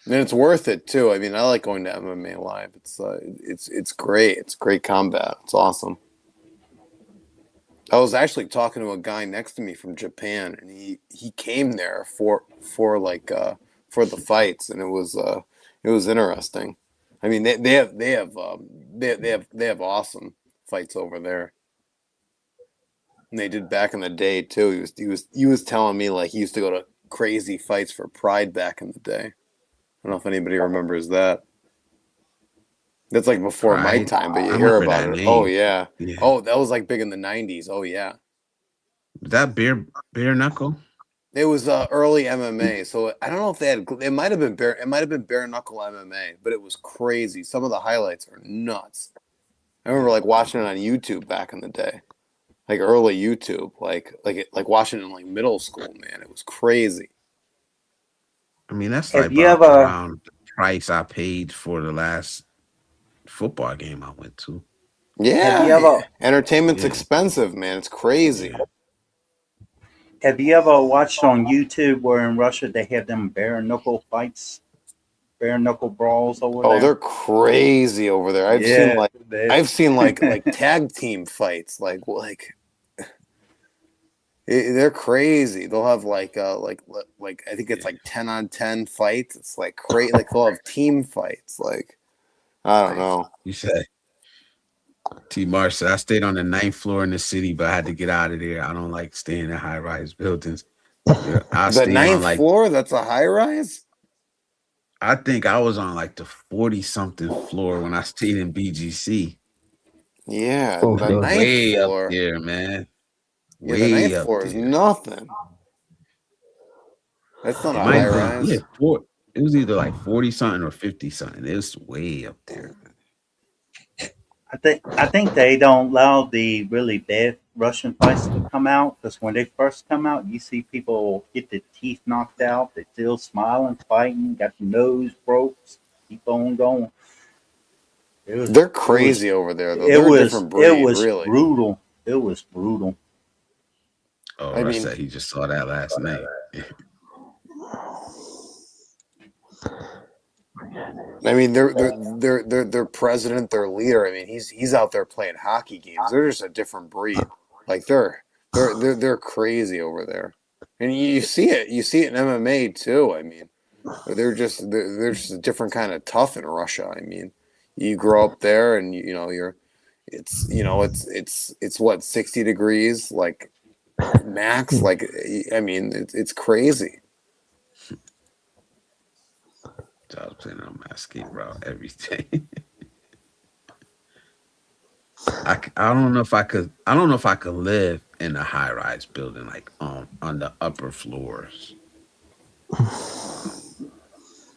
and it's worth it too. I mean, I like going to MMA live. It's great. It's great combat. It's awesome. I was actually talking to a guy next to me from Japan, and he came there for the fights, and it was interesting. I mean, they have awesome fights over there. And they did back in the day too. He was telling me like he used to go to crazy fights for Pride back in the day. I don't know if anybody remembers that. That's like before my Pride. time, but you I hear remember about that it. Oh name. yeah. Yeah. Oh, that was like big in the '90s. Oh yeah. Was that bare knuckle? It was early MMA, so I don't know if they had. It might have been bare knuckle MMA, but it was crazy. Some of the highlights are nuts. I remember Yeah. like watching it on YouTube back in the day, like early YouTube, like watching it in like middle school. Man, it was crazy. I mean, that's like Have you about ever around the price I paid for the last football game I went to. have you Yeah, ever entertainment's Yeah. expensive, man. It's crazy. Yeah. have you ever watched on YouTube where in Russia they have them bare knuckle fights, bare knuckle brawls over Oh, there? they're crazy over there. Yeah, I've seen like tag team fights, they're crazy. They'll have like I think it's Yeah. like 10-on-10 fights. It's like crazy. Like they'll have team fights. Like I don't Like know. you said, T. Marsh said, I stayed on the ninth floor in the city, but I had to get out of there. I don't like staying in high rise buildings. Yeah, I The stayed on ninth like floor, that's a high rise? I think I was on like the 40 something floor when I stayed in BGC. Yeah, Fourth the Like floor. ninth way up floor. there, man. Yeah, the Way ninth up floor is there. nothing. That's not It a might high have Fourth. been, yeah, rise. it was either like 40 something or 50 something. It was way up there. I think they don't allow the really bad Russian fights to come out because when they first come out, you see people get the teeth knocked out. They still smiling, fighting, got the nose broke, keep on going. It was They're it was crazy over there, though. it They're a was different it breed, was really. brutal. It was brutal. Oh, I Russ mean, said he just saw that last night. their president, their leader. I mean, he's out there playing hockey games. They're just a different breed. Like they're crazy over there, and you see it. You see it in MMA too. I mean, they're just a different kind of tough in Russia. I mean, you grow up there, and you know you're it's what 60 degrees like max. Like I mean, it's crazy. So I was playing on my escape route every day. I don't know if I could. I don't know if I could live in a high rise building like on the upper floors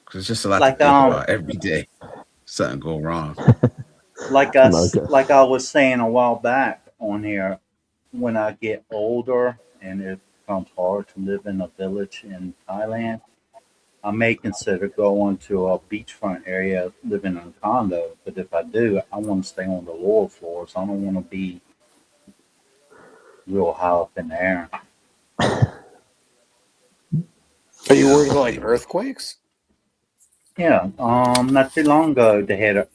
because it's just a lot to Like think about every day. Something go wrong. America. like I was saying a while back on here, when I get older and it becomes hard to live in a village in Thailand, I may consider going to a beachfront area, living in a condo. But if I do, I want to stay on the lower floors. I don't want to be real high up in the air. Are you Yeah, I worried don't about like blame you. earthquakes? Yeah, not too long ago they had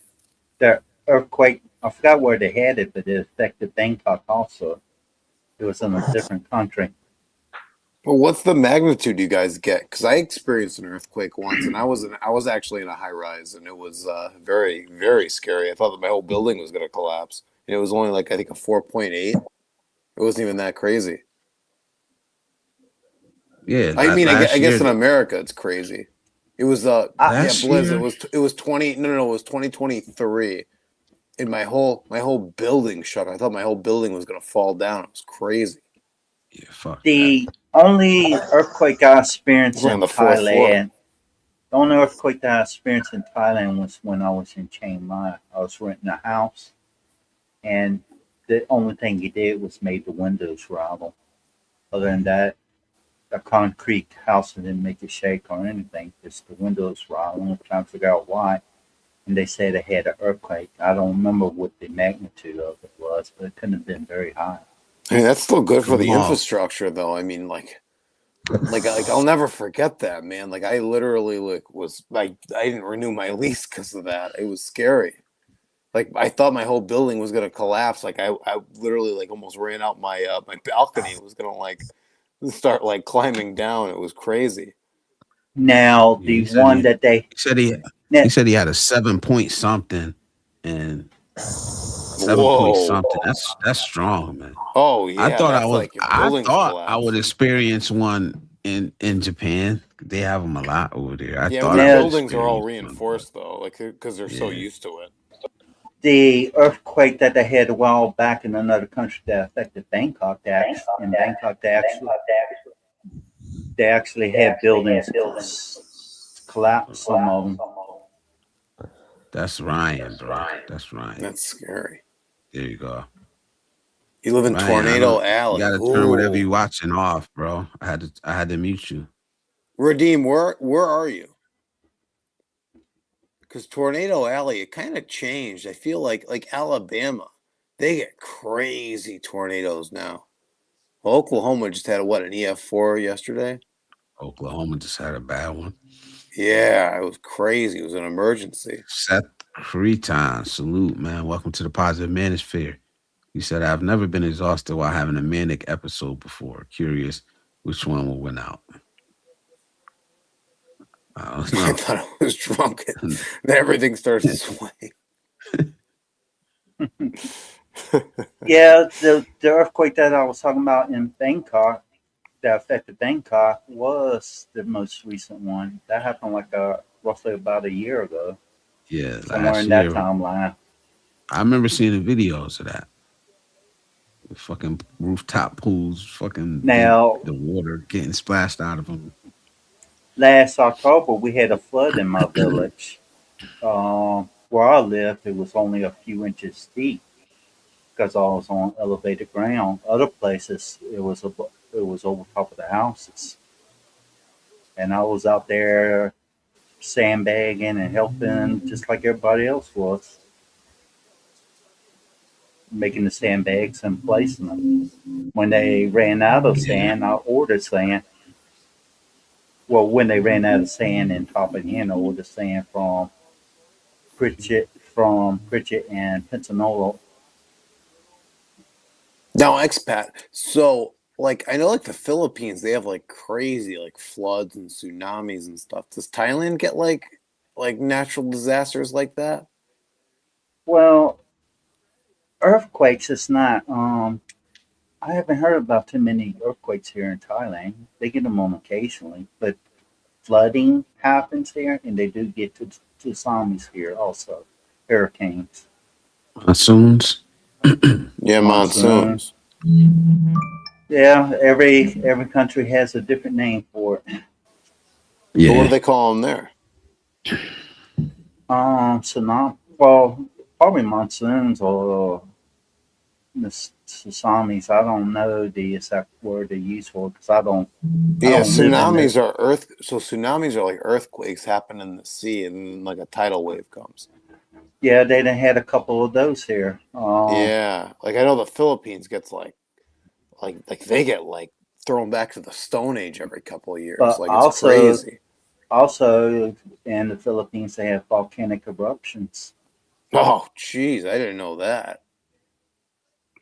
the earthquake. I forgot where they had it, but it affected Bangkok also. It was in a different country. Well, what's the magnitude you guys get? Because I experienced an earthquake once, and I was actually in a high rise, and it was very very scary. I thought that my whole building was going to collapse, and it was only like I think a 4.8. It wasn't even that crazy. Yeah, I mean, I last guess in year, America it's crazy. It was last Blizzard. year, It was 2023, and my whole building shook. I thought my whole building was gonna fall down. It was crazy. yeah, fuck that. The only earthquake I experienced We're on in the fourth floor. Thailand, the only earthquake that I experienced in Thailand was when I was in Chiang Mai. I was renting a house, and the only thing he did was made the windows rattle. Other than that, a concrete house didn't make it shake or anything. Just the windows rattling. I'm trying to figure out why. And they said it had an earthquake. I don't remember what the magnitude of it was, but it couldn't have been very high. I mean, that's still good for the Come on. infrastructure, though. I mean, like I'll never forget that, man. Like I literally was like I didn't renew my lease because of that. It was scary. Like I thought my whole building was gonna collapse. Like I literally like almost ran out my my balcony. It was gonna like start like climbing down. It was crazy. Now, Yeah, the he said one he, that they he said he now, he said he had a 7 point something, and 7 point Whoa. something. That's strong, man. Oh yeah, that's like if I buildings thought I collapse. would experience one in Japan. They have them a lot over there. I Yeah, thought their I would buildings are all experience one, reinforced though, like because they're so yeah. used to it. the earthquake that they had a while back in another country that affected Bangkok, they actually had buildings collapse. Some of them. That's Ryan, bro. That's Ryan. That's scary. There you go. You live in Ryan, Tornado you Alley. gotta turn whatever Ooh. you watching off, bro. I had to mute you. Redeem, where are you? Because Tornado Alley, it kind of changed. I feel like Alabama, they get crazy tornadoes now. Well, Oklahoma just had an EF4 yesterday. Oklahoma just had a bad one. Yeah, it was crazy. It was an emergency. Seth Cretan, salute, man. Welcome to the Positive Manosphere. He said, I've never been exhausted while having a manic episode before. Curious which one will win out. I don't know. I thought I was drunk and then everything started swaying. Yeah, the earthquake that I was talking about in Bangkok that affected Bangkok was the most recent one. That happened like roughly about a year ago, Yeah, somewhere last in that year. timeline. I remember seeing the videos of that. The fucking rooftop pools, fucking Now, the water getting splashed out of them. last October, we had a flood in my village. Where I lived, it was only a few inches deep because I was on elevated ground. Other places, it was over top of the houses, and I was out there sandbagging and helping, just like everybody else was, making the sandbags and placing them. When they ran out of sand, I ordered sand. Well, when they ran out of sand in Top of I ordered sand Pritchett and Pensacola. Now, expat. So, like, I know, like the Philippines, they have like crazy like floods and tsunamis and stuff. Does Thailand get like natural disasters like that? Well, earthquakes is not. I haven't heard about too many earthquakes here in Thailand. They get them on occasionally, but flooding happens here, and they do get to tsunamis here also, hurricanes, Monsoons. Yeah, monsoons. Yeah, every country has a different name for it. So what do Yeah. they call them there? Tsunami. Well, probably monsoons or the tsunamis. I don't know the exact word they use for it because I don't live in Tsunamis it. are tsunamis are like earthquakes happen in the sea and then, like a tidal wave comes. Yeah, they done had a couple of those here. Yeah, like I know the Philippines gets like they get like thrown back to the Stone Age every couple of years. But Like it's crazy. also in the Philippines, they have volcanic eruptions. Oh, jeez, I didn't know that.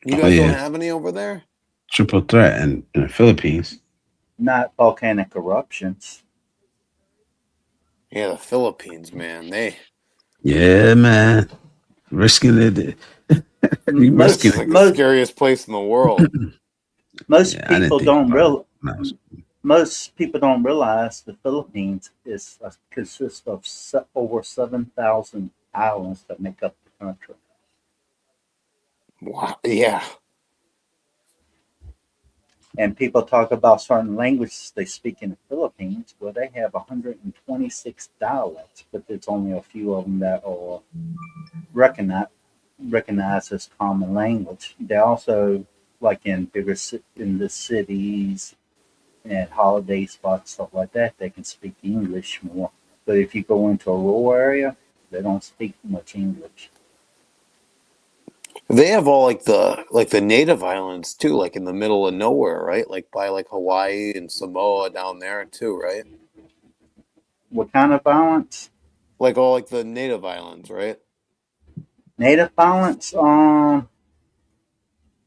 You Oh guys don't yeah. have any over there? Triple threat in the Philippines. Not volcanic eruptions. Yeah, the Philippines, man. Yeah, man. Risking it. You That's risking like it. the scariest place in the world. Most Yeah, I didn't people think don't about it real when I was. most people don't realize the Philippines consists of over 7,000 islands that make up the country. Wow. Yeah. And people talk about certain languages they speak in the Philippines. Well, they have 126 dialects, but there's only a few of them that are recognized recognized as common language. They also, like in in the cities and holiday spots, stuff like that, they can speak English more. But if you go into a rural area, they don't speak much English. They have all like the native islands too, like in the middle of nowhere, right? Like by like Hawaii and Samoa down there too, right? What kind of violence? Like all like the native islands, right? Native violence?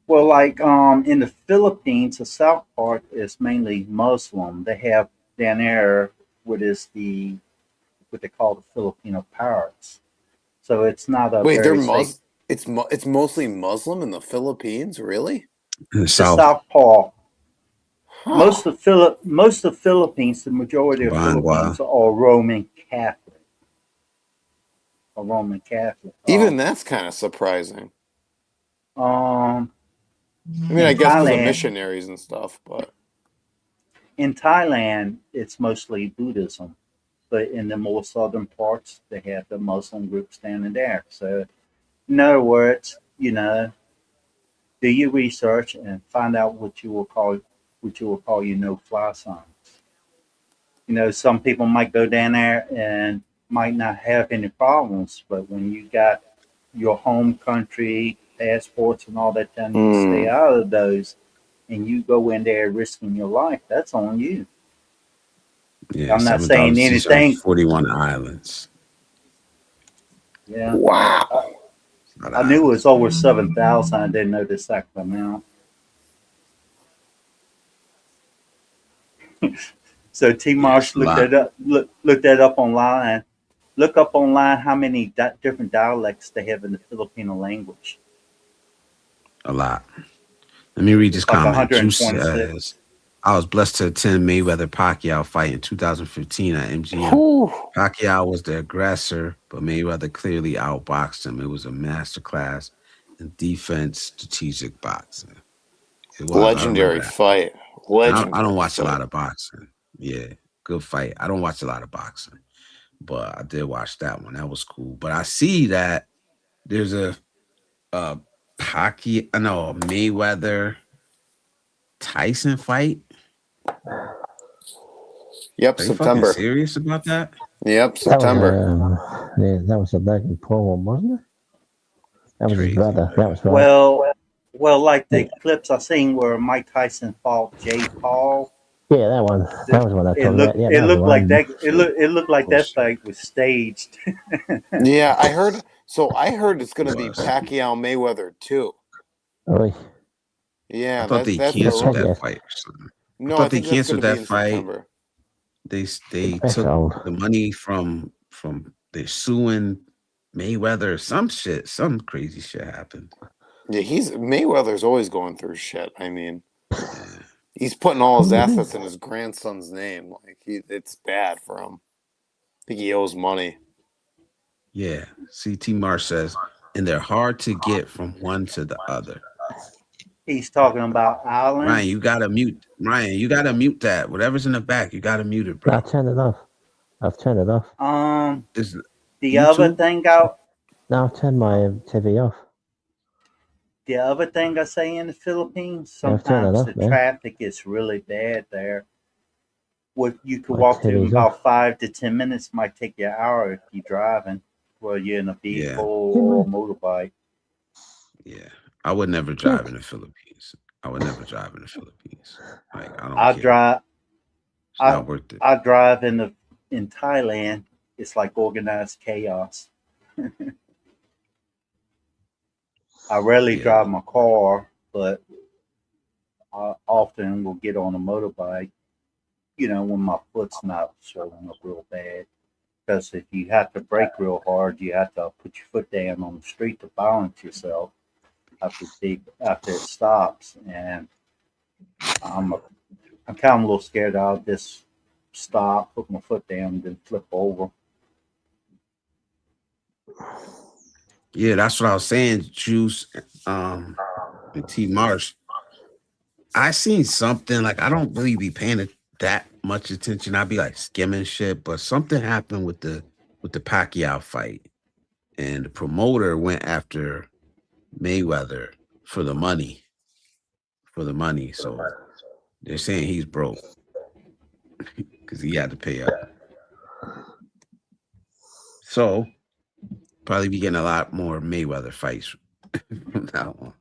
Well, like in the Philippines, the south part is mainly Muslim. They have down there what is what they call the Filipino pirates. So it's not a Wait, they're very safe. It's mostly Muslim in the Philippines, really? In the The South, south part, Huh. most of Philippines, the majority of Bangwa. Philippines are Roman Catholic. Or Roman Catholic. Even that's kind of surprising. Um, I mean, I in guess because of Thailand, missionaries and stuff, but it's mostly Buddhism. But in the more southern parts, they have the Muslim group standing there. So, in other words, do your research and find out what you will call your no-fly signs. Some people might go down there and might not have any problems, but when you got your home country passports and all that telling you to stay mm, out of those, and you go in there risking your life, that's on you. Yeah, I'm not saying anything. 7,641 islands. Yeah, wow. It's a lot of I knew it was islands. over 7,000. I didn't know the exact amount. So T Yeah, it's Marsh a lot. looked that up online. Look up online how many different dialects they have in the Filipino language. A lot. Let me read this It's like comment. Juice 126. says, I was blessed to attend Mayweather Pacquiao fight in 2015 at MGM. Whew. Pacquiao was the aggressor, but Mayweather clearly outboxed him. It was a masterclass in defense, strategic boxing. It was. I remember Legendary that. fight. I don't Legendary watch a lot fight. of boxing. Yeah, good fight. I don't watch a lot of boxing, but I did watch that one. That was cool. But I see that there's a Pacquiao, no, a Mayweather Tyson fight. Yep, Are you fucking September. serious about that? Yep, That was September. that was a bloke in Paul, wasn't it? That was his Crazy. brother. That was right. Well, like Yeah, the clips I seen where Mike Tyson fought Jay Paul, yeah, that one. That was what I was talking about. Yeah, that was the one. it looked like that Bullshit. fight was staged. Yeah, I heard. So I heard it's It going to be was. Pacquiao Mayweather too. Oh, I Yeah, thought they that's the canceled rumor. that Pacquiao, fight or something. I No, I thought they think that's going canceled to be that in fight. September. They that's took old. the money from they're suing Mayweather or some shit. Some crazy shit happened. Yeah, he's Mayweather's always going through shit. I mean, Yeah. he's putting all his assets in his grandson's name. Like it's bad for him. I think he owes money. Yeah. CT Marsh says, and they're hard to get from one to the other. He's talking about Ryan, islands. you gotta mute. Ryan, you gotta mute that. Whatever's in the back, you gotta mute it, No, bro. I turned it off. I've turned it off. This The other YouTube? thing out, No, I've turned my TV off. the other thing I say in the Philippines, Yeah, I've turned it sometimes the off, man. traffic is really bad there. What you could My walk to in TV's off. about 5 to 10 minutes might take you an hour if you're driving, whether you're in a vehicle Yeah, Yeah, or a man. motorbike. yeah. I would never drive Look, in the Philippines. I would never drive in the Philippines. Like, I don't I care. drive. It's I not worth it. I drive in Thailand. It's like organized chaos. I rarely Yeah, drive my car, but I often will get on a motorbike. When my foot's not swelling up real bad. Because if you have to brake real hard, you have to put your foot down on the street to balance yourself after it stops. And I'm kind of a little scared. I'll just stop, put my foot down, then flip over. Yeah, that's what I was saying. Juice, and T Marsh. I seen something like I don't really be paying that much attention. I'd be like skimming shit, but something happened with the Pacquiao fight, and the promoter went after Mayweather for the money, for the money. So they're saying he's broke because he had to pay up. So probably be getting a lot more Mayweather fights from now on.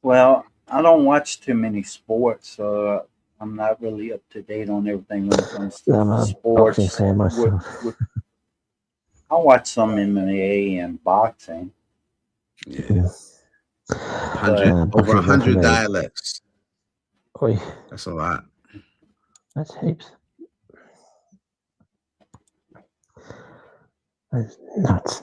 Well, I don't watch too many sports, so I'm not really up to date on everything when it comes to I'm a boxing sports. fan myself. I watch some MMA and boxing, Yeah, but over a Boxing's not for hundred me. dialects. Oi, That's a lot. that's heaps. That's nuts.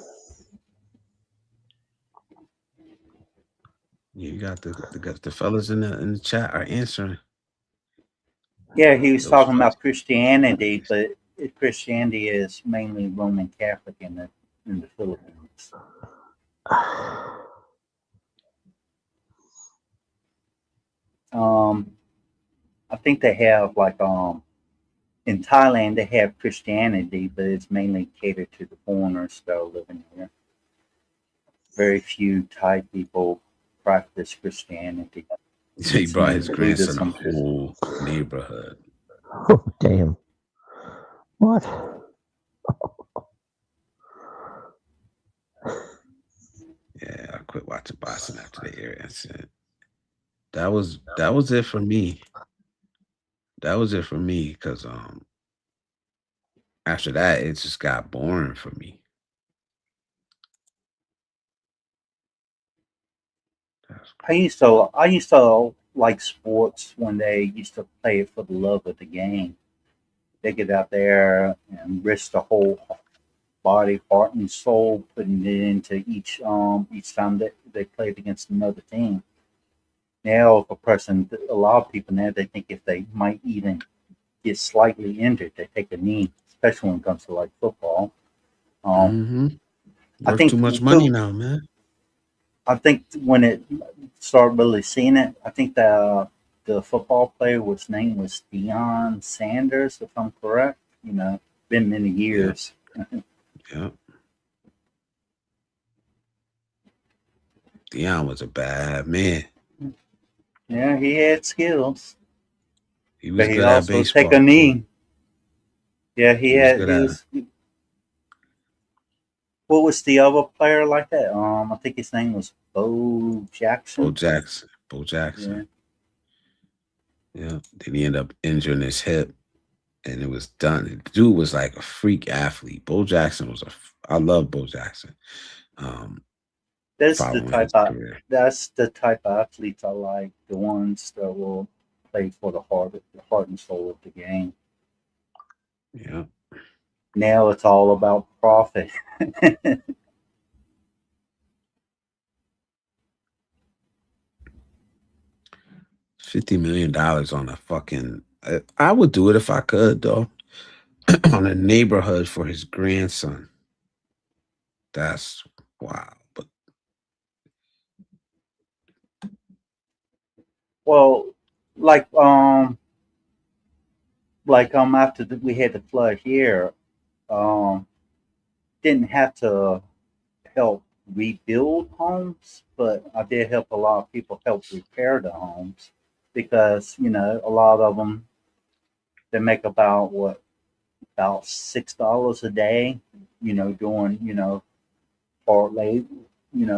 You got the fellas in the chat are answering yeah, he was those talking about questions. Christianity, but Christianity is mainly Roman Catholic in the Philippines. Um, I think they have in Thailand they have Christianity, but it's mainly catered to the foreigners that are living here. Very few Thai people practice Christianity. He It's brought more his grandson a Buddhism. whole neighborhood. Oh, damn. What? Yeah, I quit watching boxing after the air incident. That was it for me. That was it for me because after that it just got boring for me. That's I used to like sports when they used to play it for the love of the game. They get out there and risk the whole body, heart, and soul, putting it into each time that they played against another team. Now, if a lot of people now they think if they might even get slightly injured, they take a knee, especially when it comes to like football. Um, mm-hmm. I Worth too think much money who now, man. I think when it started really seeing it, I think the football player was name was Deion Sanders, if I'm correct. Been many Yeah, years. yeah. Dion was a bad man. Yeah, he had skills, He but was he good at also take a baseball too. knee. Yeah, he He was had. good He at it. was. What was the other player like that? I think his name was Bo Bo Jackson. Jackson. Bo Jackson. Yeah, Yeah. Then he ended up injuring his hip and it was done. The dude was like a freak athlete. Bo Jackson was I love Bo Jackson. Um, that's the following type his of career. that's the type of athletes I like. The ones that will play for the heart and soul of the game. Yeah. Now it's all about profit. $50 million on a fucking I would do it if I could though. On a neighborhood for his grandson. That's wow. But Well, like after we had the flood here, um, didn't have to help rebuild homes, but I did help a lot of people help repair the homes because a lot of them they make about $6 a day, doing hard labor,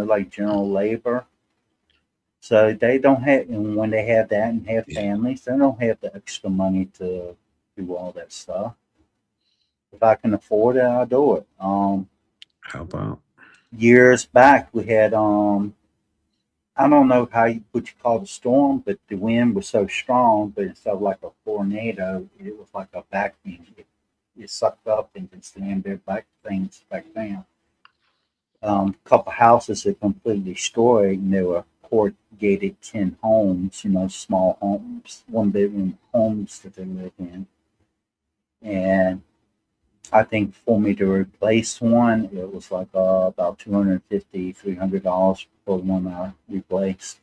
like general labor. So they don't have, and when they have that and have yeah, families, they don't have the extra money to do all that stuff. If I can afford it, I'll do it. how about Years back, we had I don't know what you call the storm, but the wind was so strong, but instead of like a tornado, it was like a vacuum. It sucked up and just slammed their back things back down. A couple houses that completely destroyed, and there were corrugated tin homes, small homes, 1 bedroom homes that they live in. And I think for me to replace one, it was like about $250, $300 for the one I replaced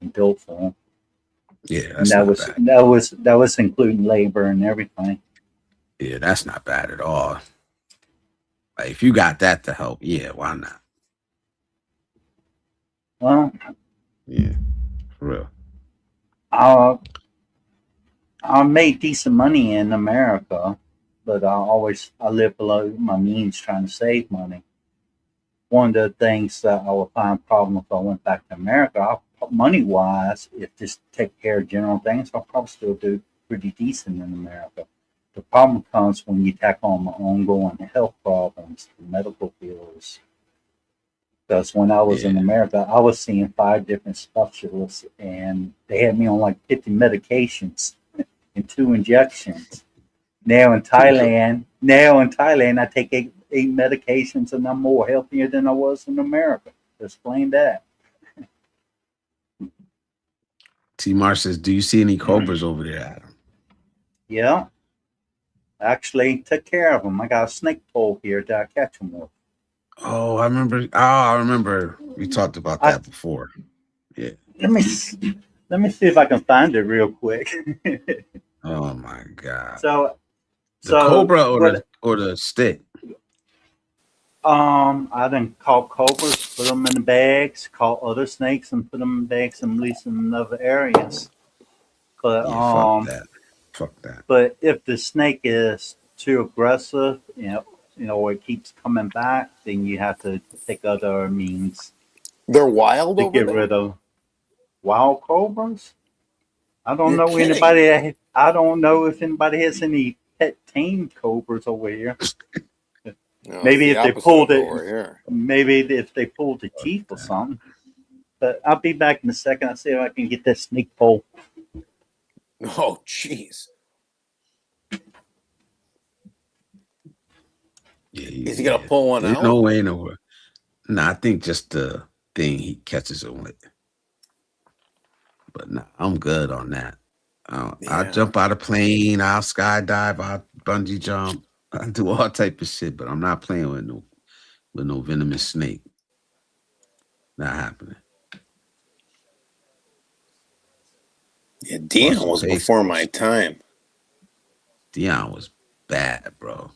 and built for them. Yeah, And that's not bad. that was including labor and everything. Yeah, that's not bad at all. Like, if you got that to help, yeah, why not? Well, Yeah, for real. I made decent money in America, but I live below my means trying to save money. One of the things that I would find problem if I went back to America, money wise, if just take care of general things, I'll probably still do pretty decent in America. The problem comes when you tack on the ongoing health problems, the medical bills. Because when I was in Yeah, America, I was seeing 5 different specialists, and they had me on like 50 medications and 2 injections. Now in Thailand, I take eight medications, and I'm more healthier than I was in America. Explain that. T Mar says, do you see any cobras over there, Adam? Yeah, actually took care of them. I got a snake pole here that I catch them with. Oh, I remember we talked about I that before. Yeah. let me s- let me see if I can find it real quick. Oh my God. so The so cobra what? or the stick? I done caught cobras, put them in the bags, caught other snakes, and put them in bags and release them in other areas. But Yeah, fuck that. Fuck that. but if the snake is too aggressive, or it keeps coming back, then you have to take other means They're wild to over get there. rid of wild cobras. You're kidding. I don't know if anybody has any pet tame cobras over here. No, it's Maybe the if they opposite pulled of it, over here. maybe if they pulled the Fuck teeth or that. something. But I'll be back in a second. I'll see if I can get that snake pole. Oh, jeez. Yeah, Is he gonna yeah. pull one There's out? no way nowhere. Nah, I think just the thing he catches it with. But nah, I'm good on that. I'll Yeah. jump out of plane, I'll skydive, I'll bungee jump, I'll do all type of shit, but I'm not playing with no venomous snake. Not happening. Yeah, Bought Dion some was before pesos. my time. Dion was bad, bro.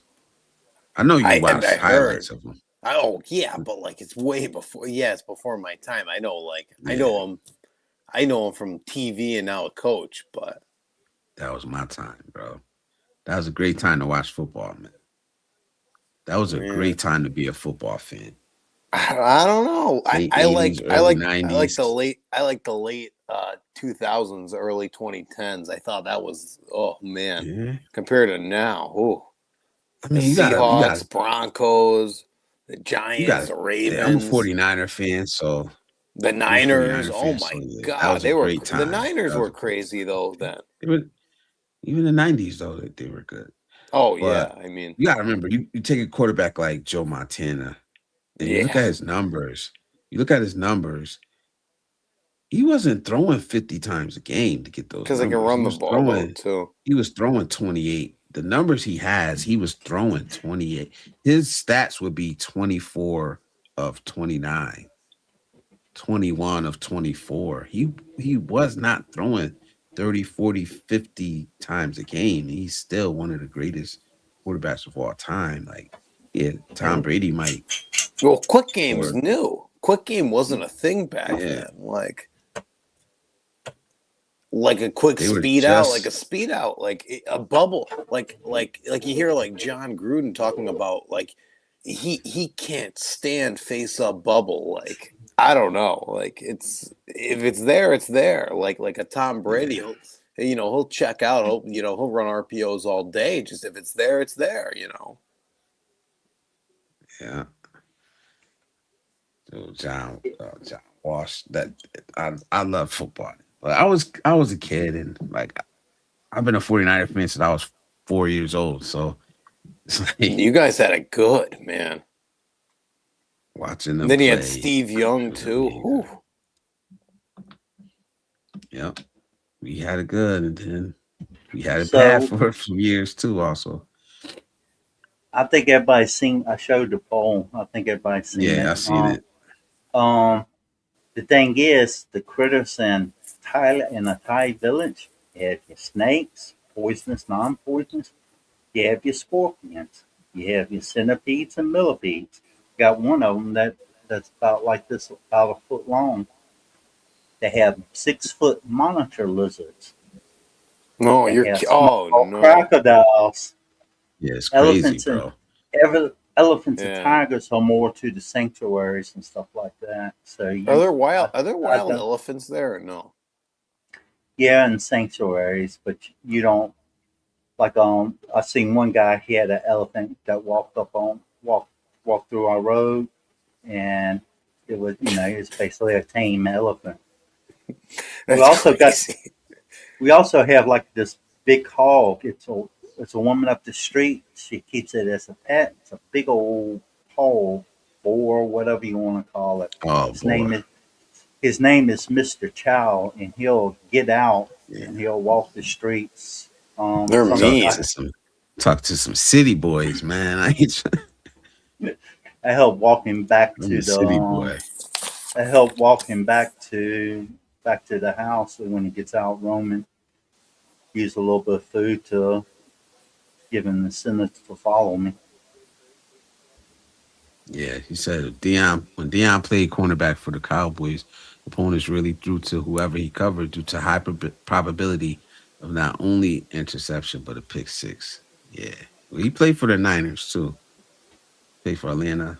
I know you I watched highlights heard. of him. Oh yeah, but like it's way before. Yeah, it's before my time. I know. Like I Yeah, know him. I know him from TV and now a coach. But that was my time, bro. That was a great time to watch football, man. That was a yeah, great time to be a football fan. I don't know. Late 80s, early I like 90s. the late 2000s, early 2010s. I thought that was man Yeah. compared to now. Oh, I the mean, Seahawks, Broncos, the you Giants, got the yeah, I'm a Ravens. 49er fan, so The I'm a Niners, 49er oh fan, so my yeah, that God, was a great the time. Niners That was were a great crazy though time. then. They were, even the 90s, though, they were good. Oh But yeah, I mean, you got to remember, you take a quarterback like Joe Montana and you look yeah, at his numbers. You look at his numbers. He wasn't throwing 50 times a game to get those because they can numbers. run the ball though too. He was throwing 28. The numbers he has, he was throwing 28. His stats would be 24 of 29, 21 of 24. He was not throwing 30, 40, 50 times a game. He's still one of the greatest quarterbacks of all time. Like, yeah, Tom Brady might Well, quick game's or new. Quick game wasn't a thing back yeah, then. Like a quick they were speed out, like just a speed out, a bubble, like you hear like John Gruden talking about like he can't stand face up bubble. Like I don't know, like it's if it's there, it's there. Like a Tom Brady, yeah, he'll check out. He'll run RPOs all day. Just if it's there, it's there. yeah. So John Walsh. That I love football. But I was a kid and like I've been a 49er fan since I was 4 years old. So it's like You guys had it good, man. watching And them then you had play. Steve Young Was too. amazing. Whew. Yep. We had it good, and then we had it bad So for a few years too. Also, I think everybody's seen. I showed the poll. I think everybody's seen yeah, it. I seen it. Um, the thing is, the critters in Thailand, in a Thai village, you have your snakes, poisonous, non-poisonous. You have your scorpions. You have your centipedes and millipedes. Got one of them that's about like this, about a foot long. They have 6 foot monitor lizards. No, They have oh small no. crocodiles, Yeah, it's crazy, elephants, and bro. elephants and Yeah. tigers are more to the sanctuaries and stuff like that. So you, Are there I wild don't, elephants there or no? yeah, in sanctuaries, but you don't like. I seen one guy. He had an elephant that walked through our road, and it was it was basically a tame elephant. We That's also got crazy. we also have like this big hog. It's a woman up the street. She keeps it as a pet. It's a big old hog, or whatever you want to call it. Oh His boy. name is his name is Mr. Chow, and he'll get out Yeah. and he'll walk the streets. They're Some Talk mean. to some talk to some city boys, man. I ain't I help walk him back I'm to a the city boy. I help walk him back to the house. So when he gets out roaming, use a little bit of food to give him the incentive to follow me. Yeah, he said when Dion played cornerback for the Cowboys, opponents really threw to whoever he covered due to high probability of not only interception but a pick six. Yeah, well, he played for the Niners too. Played for Atlanta,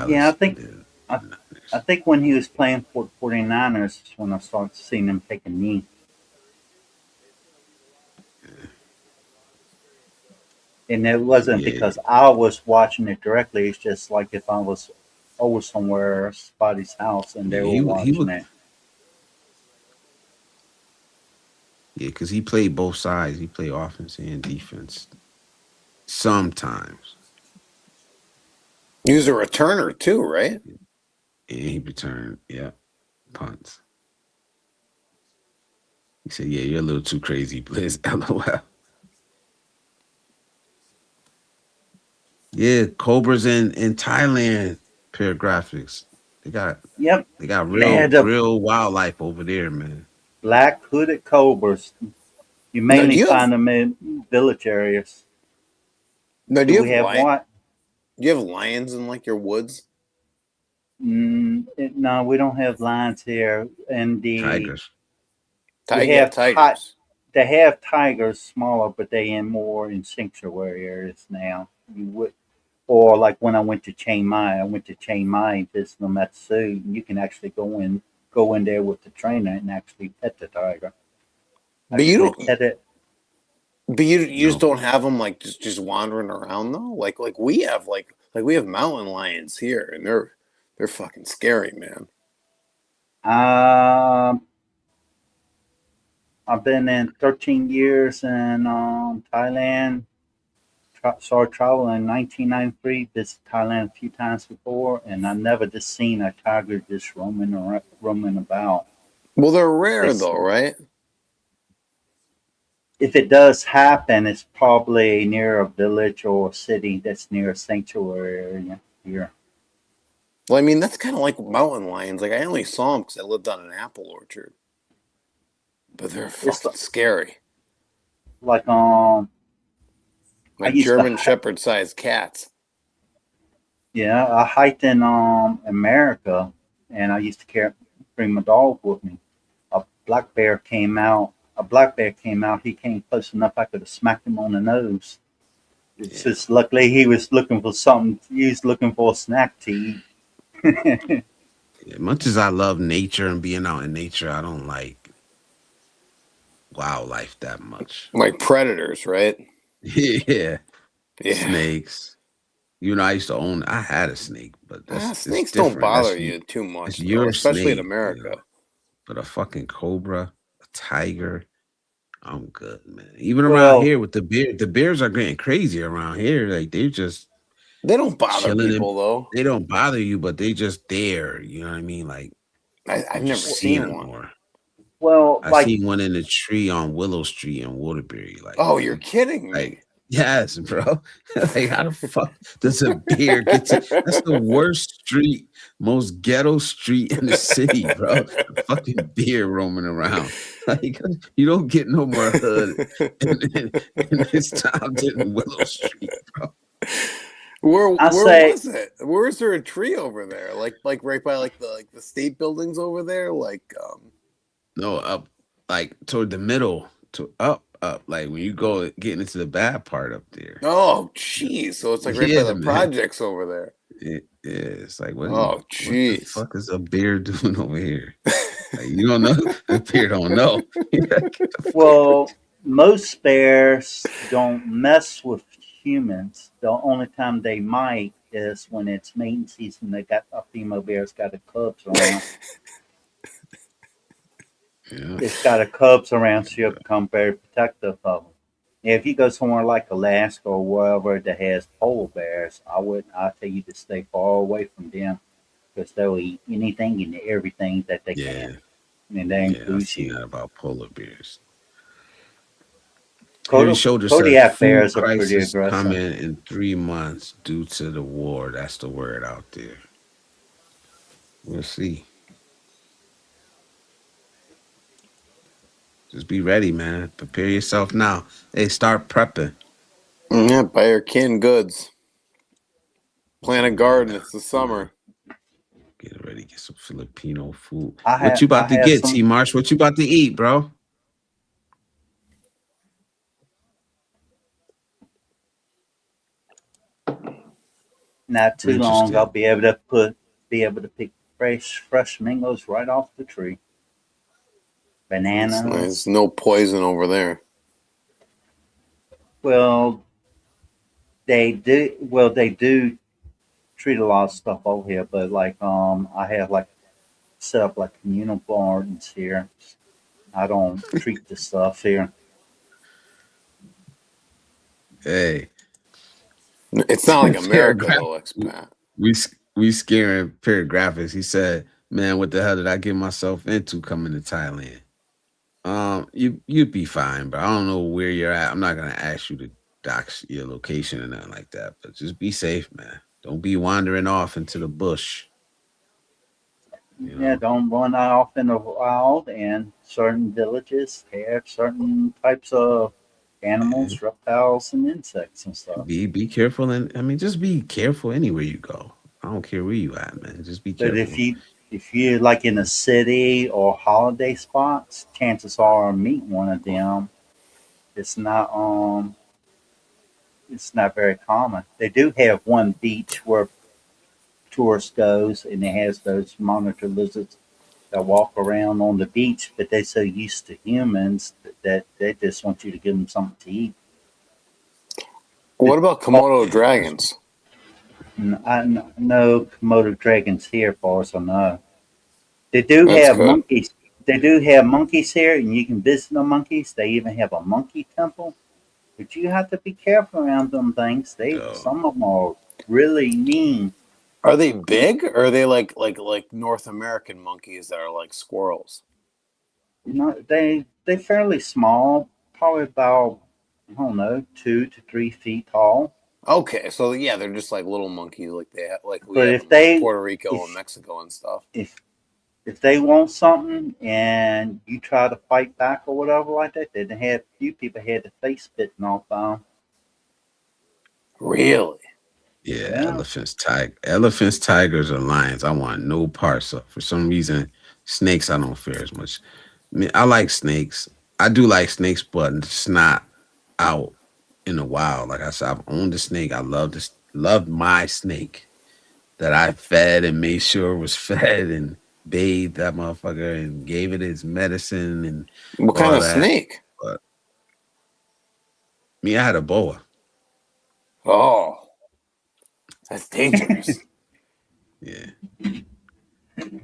Yeah, Dallas, and then I, the I Niners. think when he was playing for the 49ers is when I started seeing him take a knee. And it wasn't Yeah, because I was watching it directly. It's just like if I was over somewhere, somebody's house, and they yeah, were he watching was it. yeah because he played both sides. He played offense and defense sometimes, He was a returner too, right? and he returned punts. He said, "Yeah, you're a little too crazy, Blizz." LOL. Yeah, Cobras in Thailand. Pair graphics. They got Yep, they got they real had the real wildlife over there, man. black hooded cobras. You Now mainly find them in village areas. do Do you we have have what? do you have lions in like your woods? No, we don't have lions here. And Tigers. we Yeah, have tigers. they have tigers smaller, but they in more in sanctuary areas now. You would, or like when I went to Chiang Mai and visited them at the zoo. You can actually go in there with the trainer and actually pet the tiger. But you Actually don't. pet it. But you just No. don't have them like just wandering around though. Like we have we have mountain lions here, and they're fucking scary, man. Um, I've been in 13 years in Thailand. Started traveling in 1993. Visited Thailand a few times before, and I never just seen a tiger just roaming about. Well, they're rare It's though, right? if it does happen, it's probably near a village or a city that's near a sanctuary area here. Well, I mean that's kind of like mountain lions. Like I only saw them because I lived on an apple orchard, but they're It's fucking scary. like I Like used to German Shepherd sized cats. yeah, I hiked in America, and I used to bring my dog with me. A black bear came out. A black bear came out. He came close enough I could have smacked him on the nose. It's Yeah. just luckily he was looking for something. He was looking for a snack to eat. As much as I love nature and being out in nature, I don't like wildlife that much. Like predators, right? Yeah. Yeah. Snakes. I used to own I had a snake, but it's Snakes don't different. bother you too That's much though, your especially in snake. America. But a fucking cobra, a tiger, I'm good, man. Even around Well, here with the bears are getting crazy around here. Like they're just They don't bother chilling and people though. they don't bother you, but they just there. You know what I mean? Like I've you just never w- see seen them one. more. Well, I like, seen one in a tree on Willow Street in Waterbury. Like, Oh, you're kidding like me. yes, bro. Like, how the fuck does a bear get to? That's the worst street, most ghetto street in the city, bro. A fucking bear roaming around. Like, you don't get no more hood in this town than Willow Street, bro. I Where say, was it? Where is there a tree over there? Like right by like the state buildings over there? No, up like toward the middle, to up. Like when you go getting into the bad part up there. Oh jeez. So it's like right by Yeah, the man. projects over there. It is like Oh what the jeez. fuck is a bear doing over here? Like you don't know, the bear don't know. Like, get the fuck out. well, most bears don't mess with humans. The only time they might is when it's mating season. They got a female bear's got the cubs around. Yeah, It's got a cubs around, so you'll become very protective of them. If you go somewhere like Alaska or wherever that has polar bears, I tell you to stay far away from them because they'll eat anything and everything that they can, yeah, and that yeah. I've includes seen you. that about polar bears. Harry Shoulder says Kodiak food bears are pretty crisis aggressive. coming in 3 months due to the war. That's the word out there. We'll see. Just be ready, man. Prepare yourself now. Hey, start prepping. Yeah, buy your canned goods. Plant a Man, garden. It's the man. summer. Get ready, get some Filipino food. I What have you I about to have get, T some Marsh? What you about to eat, bro? not I'm too long. I'll interested. be able to pick fresh mangoes right off the tree. It's nice. Bananas. No poison over there. Well, they do treat a lot of stuff over here, but like I have like set up like communal gardens here. I don't treat the stuff here. Hey, it's not like America Paragraph. though, expat. We scaring paragraphics. He said, "Man, what the hell did I get myself into coming to Thailand?" You'd be fine, but I don't know where you're at. I'm not gonna ask you to dox your location or nothing like that. But just be safe, man. Don't be wandering off into the bush. You Yeah, know, don't run off in the wild. And certain villages have certain types of yeah. animals, reptiles, and insects and stuff. Be careful, and I mean, just be careful anywhere you go. I don't care where you at, man. Just be But if careful. you if you're like in a city or holiday spots, chances are meet one of them. It's not it's not very common. They do have one beach where tourists goes and it has those monitor lizards that walk around on the beach, but they're so used to humans that they just want you to give them something to eat. What It, about oh, Komodo Yeah, that's dragons? no Komodo dragons here, far as I know. They do That's have good. monkeys. They do have monkeys here, and you can visit the monkeys. They even have a monkey temple, but you have to be careful around them things. dope. Some of them are really mean. Are they big, or are they like North American monkeys that are like squirrels? They're fairly small, probably about I don't know 2 to 3 feet tall. Okay, so yeah, they're just like little monkeys, like they have, like we But have if in like they Puerto Rico and if Mexico and stuff. if if they want something and you try to fight back or whatever like that, then they had few people had the face bitten off by them. Really? Yeah, Yeah, elephants, tigers, or lions. I want no parts of. For some reason, snakes I don't fear as much. I mean, I like snakes. I do like snakes, but it's not out in the wild. Like I said, I've owned a snake. I love this, loved my snake that I fed and made sure was fed and bathed that motherfucker and gave it its medicine and What kind all of that. snake? But me, I had a boa. Oh, that's dangerous. Yeah.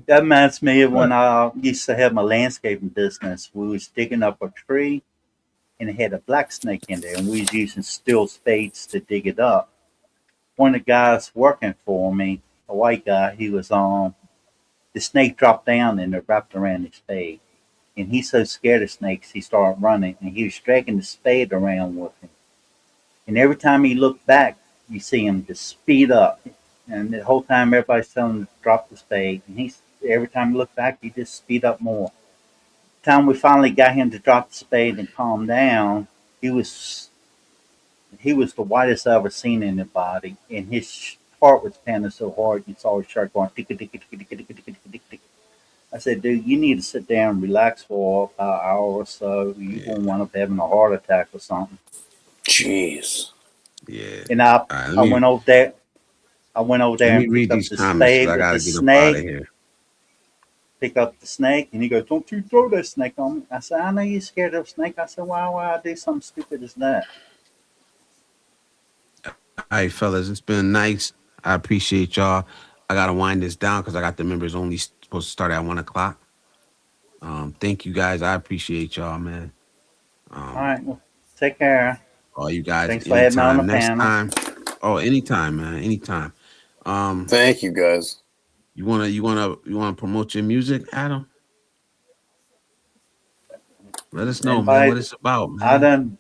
that reminds me of when I used to have my landscaping business. We was digging up a tree and it had a black snake in there, and we was using steel spades to dig it up. One of the guys working for me, a white guy, he was on. The snake dropped down and it wrapped around his spade, and he's so scared of snakes he started running, and he was dragging the spade around with him. And every time he looked back, you see him just speed up. And the whole time everybody's telling him to drop the spade, and he's every time he looked back, he just speed up more. The time we finally got him to drop the spade and calm down, he was the whitest I ever seen in the body, and his heart was pounding so hard you saw his shirt going tick tick tick tick tick tick tick tick tick. I said, dude, you need to sit down and relax for about an hour or so. You're going to wind up having a heart attack or something. Jeez. Yeah. And All right, I went over there. I went over let there me and read picked up these the comments because spade I with gotta the get up out of snake. here. Pick up the snake, and he goes, "Don't you throw that snake on me." I said, "I know you're scared of a snake." I said, "Why would I do something stupid as that?" All right, fellas, it's been nice. I appreciate y'all. I gotta wind this down because I got the members only supposed to start at 1 o'clock. Thank you guys. I appreciate y'all, man. All Um, right, well, take care. all you guys, Thanks for having me on the anytime. Next panel. time. Oh, anytime, man. Anytime. Thank you, guys. You wanna promote your music, Adam? Let us know, man, what Anybody? it's about, I man. done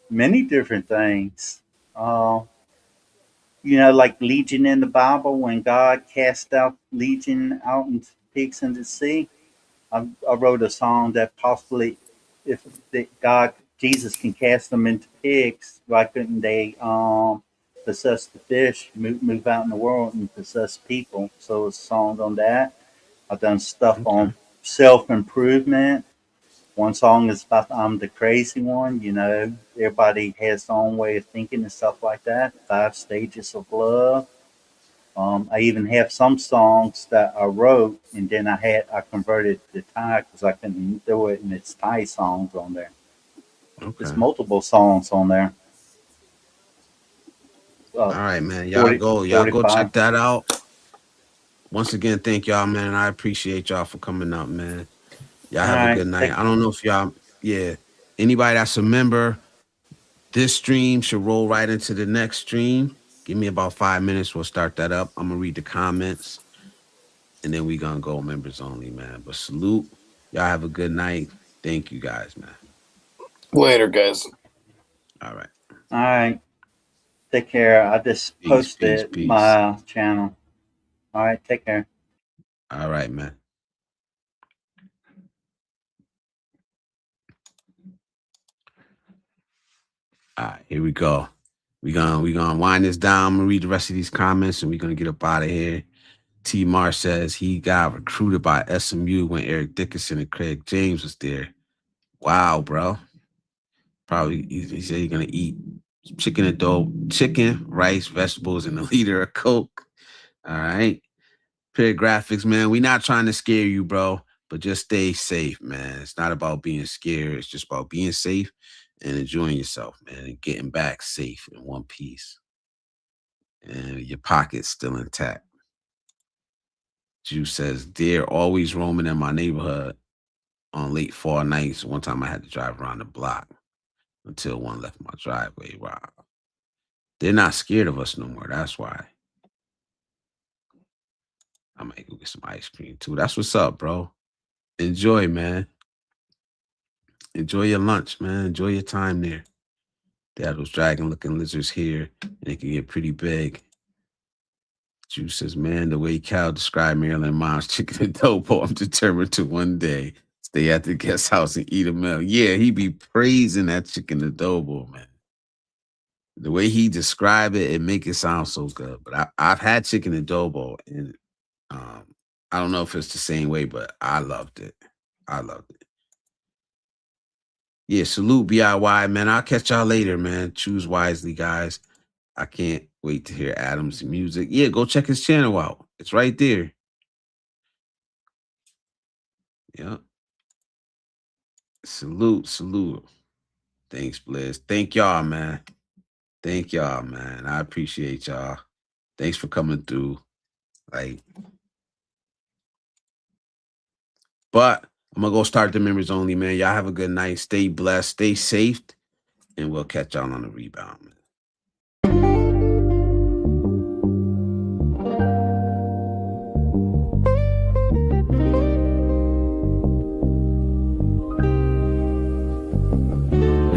many different things. Uh, like Legion in the Bible, when God cast out Legion out into pigs in the sea. I wrote a song that possibly, if Jesus can cast them into pigs, why couldn't they possess the fish, move out in the world and possess people? So it's a song on that. I've done stuff Okay. on self improvement. One song is about I'm the crazy one. Everybody has their own way of thinking and stuff like that. 5 stages of love. I even have some songs that I wrote, and then I converted to Thai because I couldn't do it, and it's Thai songs on there. It's Okay. multiple songs on there. All right, man. Y'all 40, go. Y'all go 45. check that out. Once again, thank y'all, man. I appreciate y'all for coming up, man. Y'all All have a right, good night. I don't know if y'all, yeah, anybody that's a member, this stream should roll right into the next stream. Give me about 5 minutes. We'll start that up. I'm gonna read the comments, and then we gonna go members only, man. But salute. Y'all have a good night. Thank you guys, man. Later, guys. All right. all right. Take care. I just Peace, peace, posted peace. my channel. All right, take care. All right, man. All right, here we go. We gonna wind this down. I'm gonna read the rest of these comments and we're gonna get up out of here. T Mar says he got recruited by SMU when Eric Dickerson and Craig James was there. Wow, bro. Probably he said he's gonna eat chicken, rice, vegetables, and a liter of Coke. All right. Period graphics, man. We not trying to scare you, bro, but just stay safe, man. It's not about being scared. It's just about being safe and enjoying yourself, man, and getting back safe in one piece. And your pocket's still intact. Juice says, deer always roaming in my neighborhood on late fall nights. One time I had to drive around the block until one left my driveway. Wow. They're not scared of us no more. That's why. I might go get some ice cream too. That's what's up, bro. Enjoy, man. Enjoy your lunch, man. Enjoy your time there. They have those dragon looking lizards here, and they can get pretty big. Juice says, man, the way Cal described Marilyn Mom's chicken and dough, I'm determined to one day stay at the guest house and eat a meal. Yeah, he be praising that chicken adobo, man. The way he described it, it make it sound so good. But I've had chicken adobo, and um, I don't know if it's the same way, but I loved it. I loved it. Yeah, salute BIY, man. I'll catch y'all later, man. Choose wisely, guys. I can't wait to hear Adam's music. Yeah, go check his channel out. It's right there. Yeah. Salute, salute. Thanks, Blizz. Thank y'all, man. Thank y'all, man. I appreciate y'all. Thanks for coming through. Like, but I'm gonna go start the members only, man. Y'all have a good night. Stay blessed, stay safe, and we'll catch y'all on the rebound, man.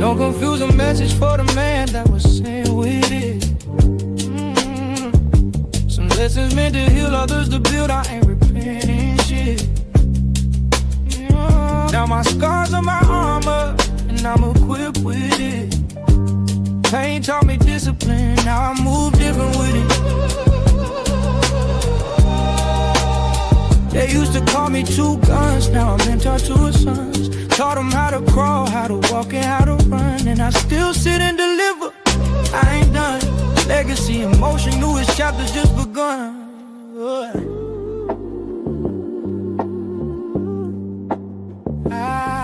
Don't confuse a message for the man that was sent with it. Some lessons meant to heal, others to build. I ain't repenting shit. Now my scars are my armor, and I'm equipped with it. Pain taught me discipline, now I move different with it. They used to call me two guns, now I'm mentor to his sons. Taught them how to crawl, how to walk, and how to run. And I still sit and deliver, I ain't done. Legacy, emotion, newest chapter's just begun. I